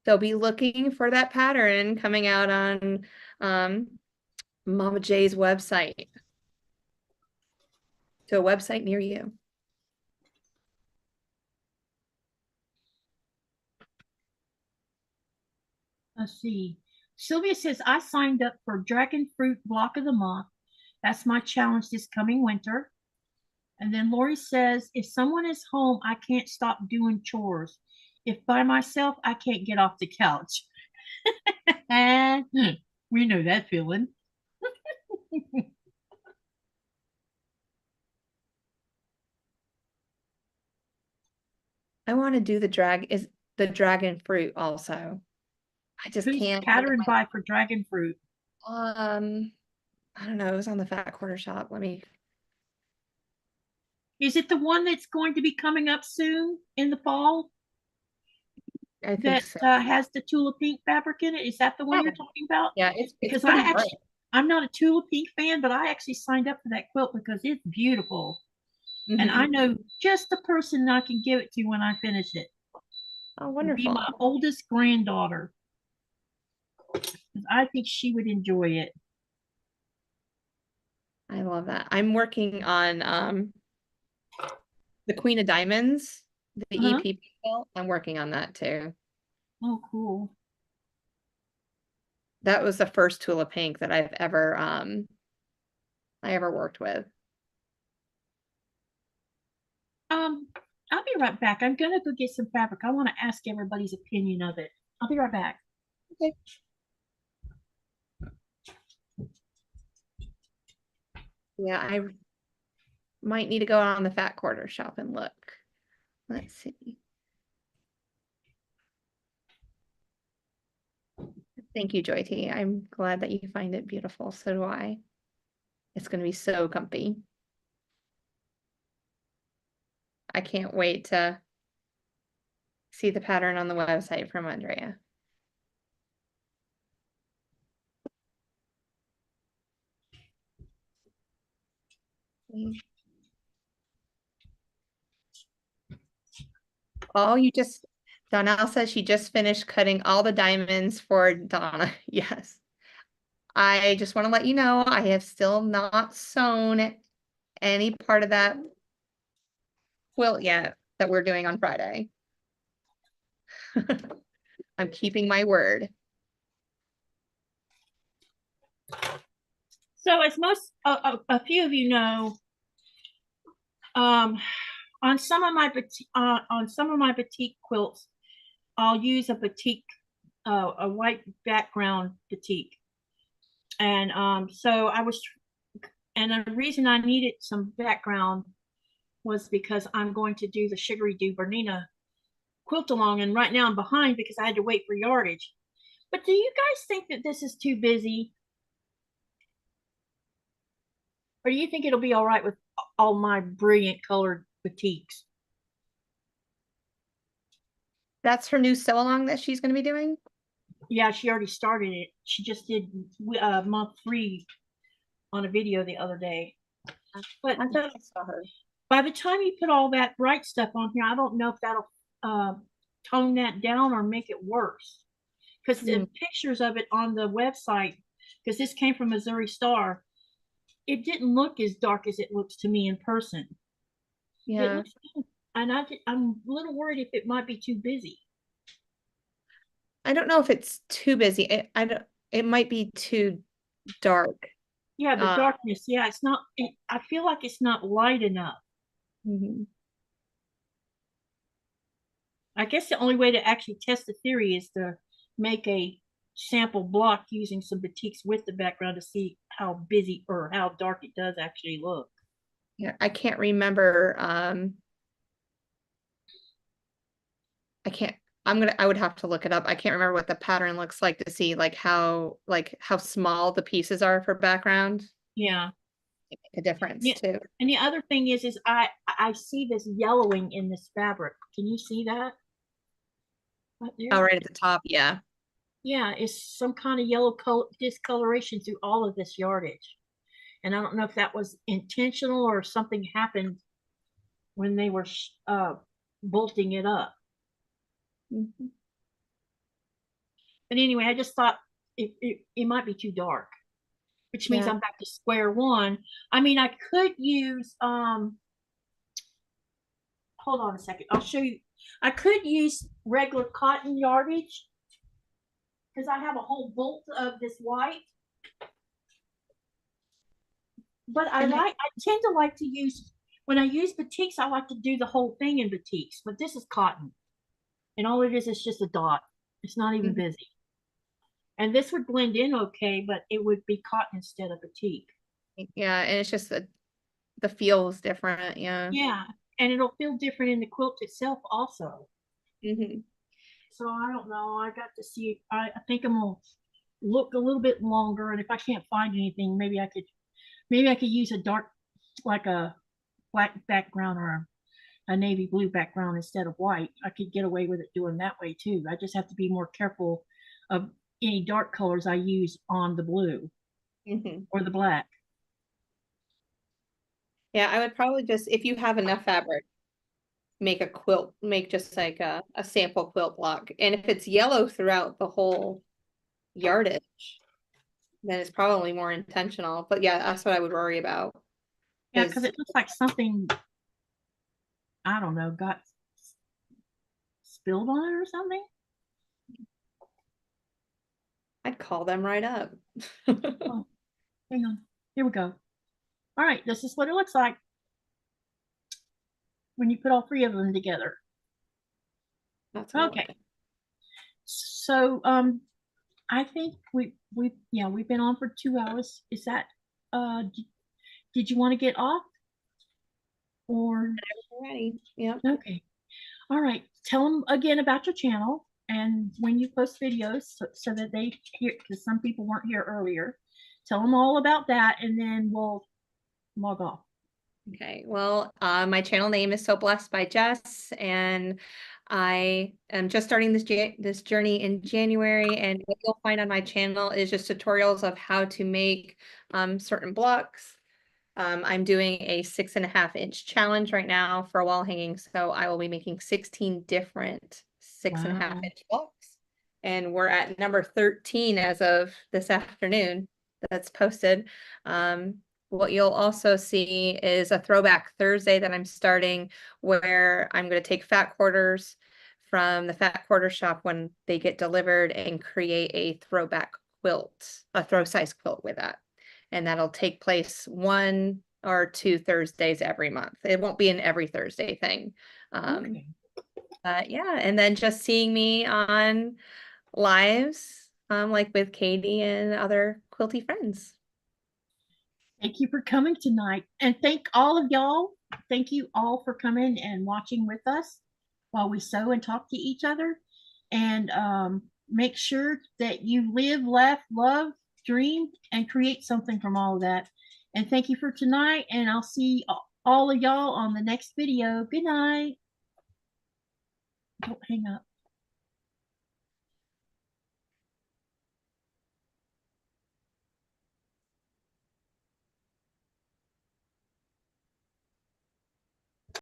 So be looking for that pattern coming out on Mama J's website. To a website near you. Let's see. Sylvia says, I signed up for Dragon Fruit Block of the Month. That's my challenge this coming winter. And then Lori says, if someone is home, I can't stop doing chores. If by myself, I can't get off the couch. We know that feeling. I want to do the dragon fruit also. I just Who's can't. patterned by for Dragon Fruit? I don't know. It was on the Fat Quarter Shop. Let me. Is it the one that's going to be coming up soon in the fall I think that so. has the Tula Pink fabric in it? Is that the one you're talking about? Yeah, it's Because pretty bright. I'm not a Tula Pink fan, but I actually signed up for that quilt because it's beautiful. And I Mhm. know just the person I can give it to when I finish it. Oh, It'll be my wonderful. oldest granddaughter. I think she would enjoy it. I love that. I'm working on the Queen of Diamonds, the Uh-huh. EP quilt. I'm working on that too. Oh, cool. That was the first Tula Pink that I ever worked with. I'll be right back. I'm gonna go get some fabric. I want to ask everybody's opinion of it. I'll be right back. Okay. Yeah, I might need to go on the Fat Quarter Shop and look. Let's see. Thank you, Joy T. I'm glad that you find it beautiful. So do I. It's going to be so comfy. I can't wait to see the pattern on the website from Andrea. Oh, Donnell says she just finished cutting all the diamonds for Donna. Yes. I just want to let you know, I have still not sewn any part of that quilt yet that we're doing on Friday. I'm keeping my word. So, as a few of you know, um, on some of my batik quilts, I'll use a white background batik, and and the reason I needed some background was because I'm going to do the Sugary Do Bernina quilt along, and right now I'm behind because I had to wait for yardage. But do you guys think that this is too busy? Or do you think it'll be all right with all my brilliant colored batiks? That's her new sew along that she's going to be doing? Yeah, she already started it. She just did month 3 on a video the other day. But I thought I saw her. by the time you put all that bright stuff on here, I don't know if that'll uh, tone that down or make it worse. Because the pictures of it on the website, because this came from Missouri Star, it didn't look as dark as it looks to me in person. It Yeah. looks, and I'm a little worried if it might be too busy. I don't know if it's too busy. I don't, it might be too dark. Yeah, the Uh, darkness. Yeah, it's not, I feel like it's not light enough. mhm. I guess the only way to actually test the theory is to make a sample block using some batiks with the background to see how busy or how dark it does actually look. Yeah, I can't remember. I can't, I would have to look it up. I can't remember what the pattern looks like to see like how small the pieces are for background. Yeah. It make a difference Yeah. too. And the other thing is I see this yellowing in this fabric. Can you see that? Right there? Oh, right at the top. Yeah. Yeah, it's some kind of yellow discoloration through all of this yardage. And I don't know if that was intentional or something happened when they were bolting it up. Mhm. But anyway, I just thought it might be too dark, which means Yeah. I'm back to square one. I mean, I could use, hold on a second. I'll show you. I could use regular cotton yardage because I have a whole bolt of this white. But I tend to like to use, when I use batiks, I like to do the whole thing in batiks, but this is cotton. And all it is just a dot. It's not even Mhm. busy. And this would blend in okay, but it would be cotton instead of batik. Yeah, and it's just the feel is different. Yeah. Yeah, and it'll feel different in the quilt itself also. Hmm. So I don't know. I got to see. I think I'm gonna look a little bit longer, and if I can't find anything, maybe I could use a dark, like a black background or a navy blue background instead of white. I could get away with it doing that way too. I just have to be more careful of any dark colors I use on the blue Hmm. or the black. Yeah, I would probably just, if you have enough fabric, make a quilt, make just like a sample quilt block. And if it's yellow throughout the whole yardage, then it's probably more intentional. But yeah, that's what I would worry about. Yeah, because Because it looks like something, I don't know, got spilled on it or something. I'd call them right up. Oh, hang on. Here we go. All right, this is what it looks like when you put all three of them together. That's Okay, what so I think we've been on for 2 hours. Is that did you want to get off or ready. Yeah. okay? All right, tell them again about your channel and when you post videos so that they hear, because some people weren't here earlier. Tell them all about that and then we'll log off. Okay, well, my channel name is So Blessed by Jess, and I am just starting this journey in January. And what you'll find on my channel is just tutorials of how to make certain blocks. I'm doing a 6.5-inch challenge right now for a wall hanging, so I will be making 16 different 6.5 Wow. inch blocks, and we're at number 13 as of this afternoon. That's posted. What you'll also see is a throwback Thursday that I'm starting, where I'm going to take fat quarters from the fat quarter shop when they get delivered and create a throwback quilt, a throw size quilt with that. And that'll take place 1 or 2 Thursdays every month. It won't be an every Thursday thing. Okay. Yeah, and then just seeing me on lives, like with Katy and other quilty friends. Thank you for coming tonight. And thank all of y'all. Thank you all for coming and watching with us while we sew and talk to each other. And make sure that you live, laugh, love, dream, and create something from all of that. And thank you for tonight. And I'll see all of y'all on the next video. Good night. Don't hang up.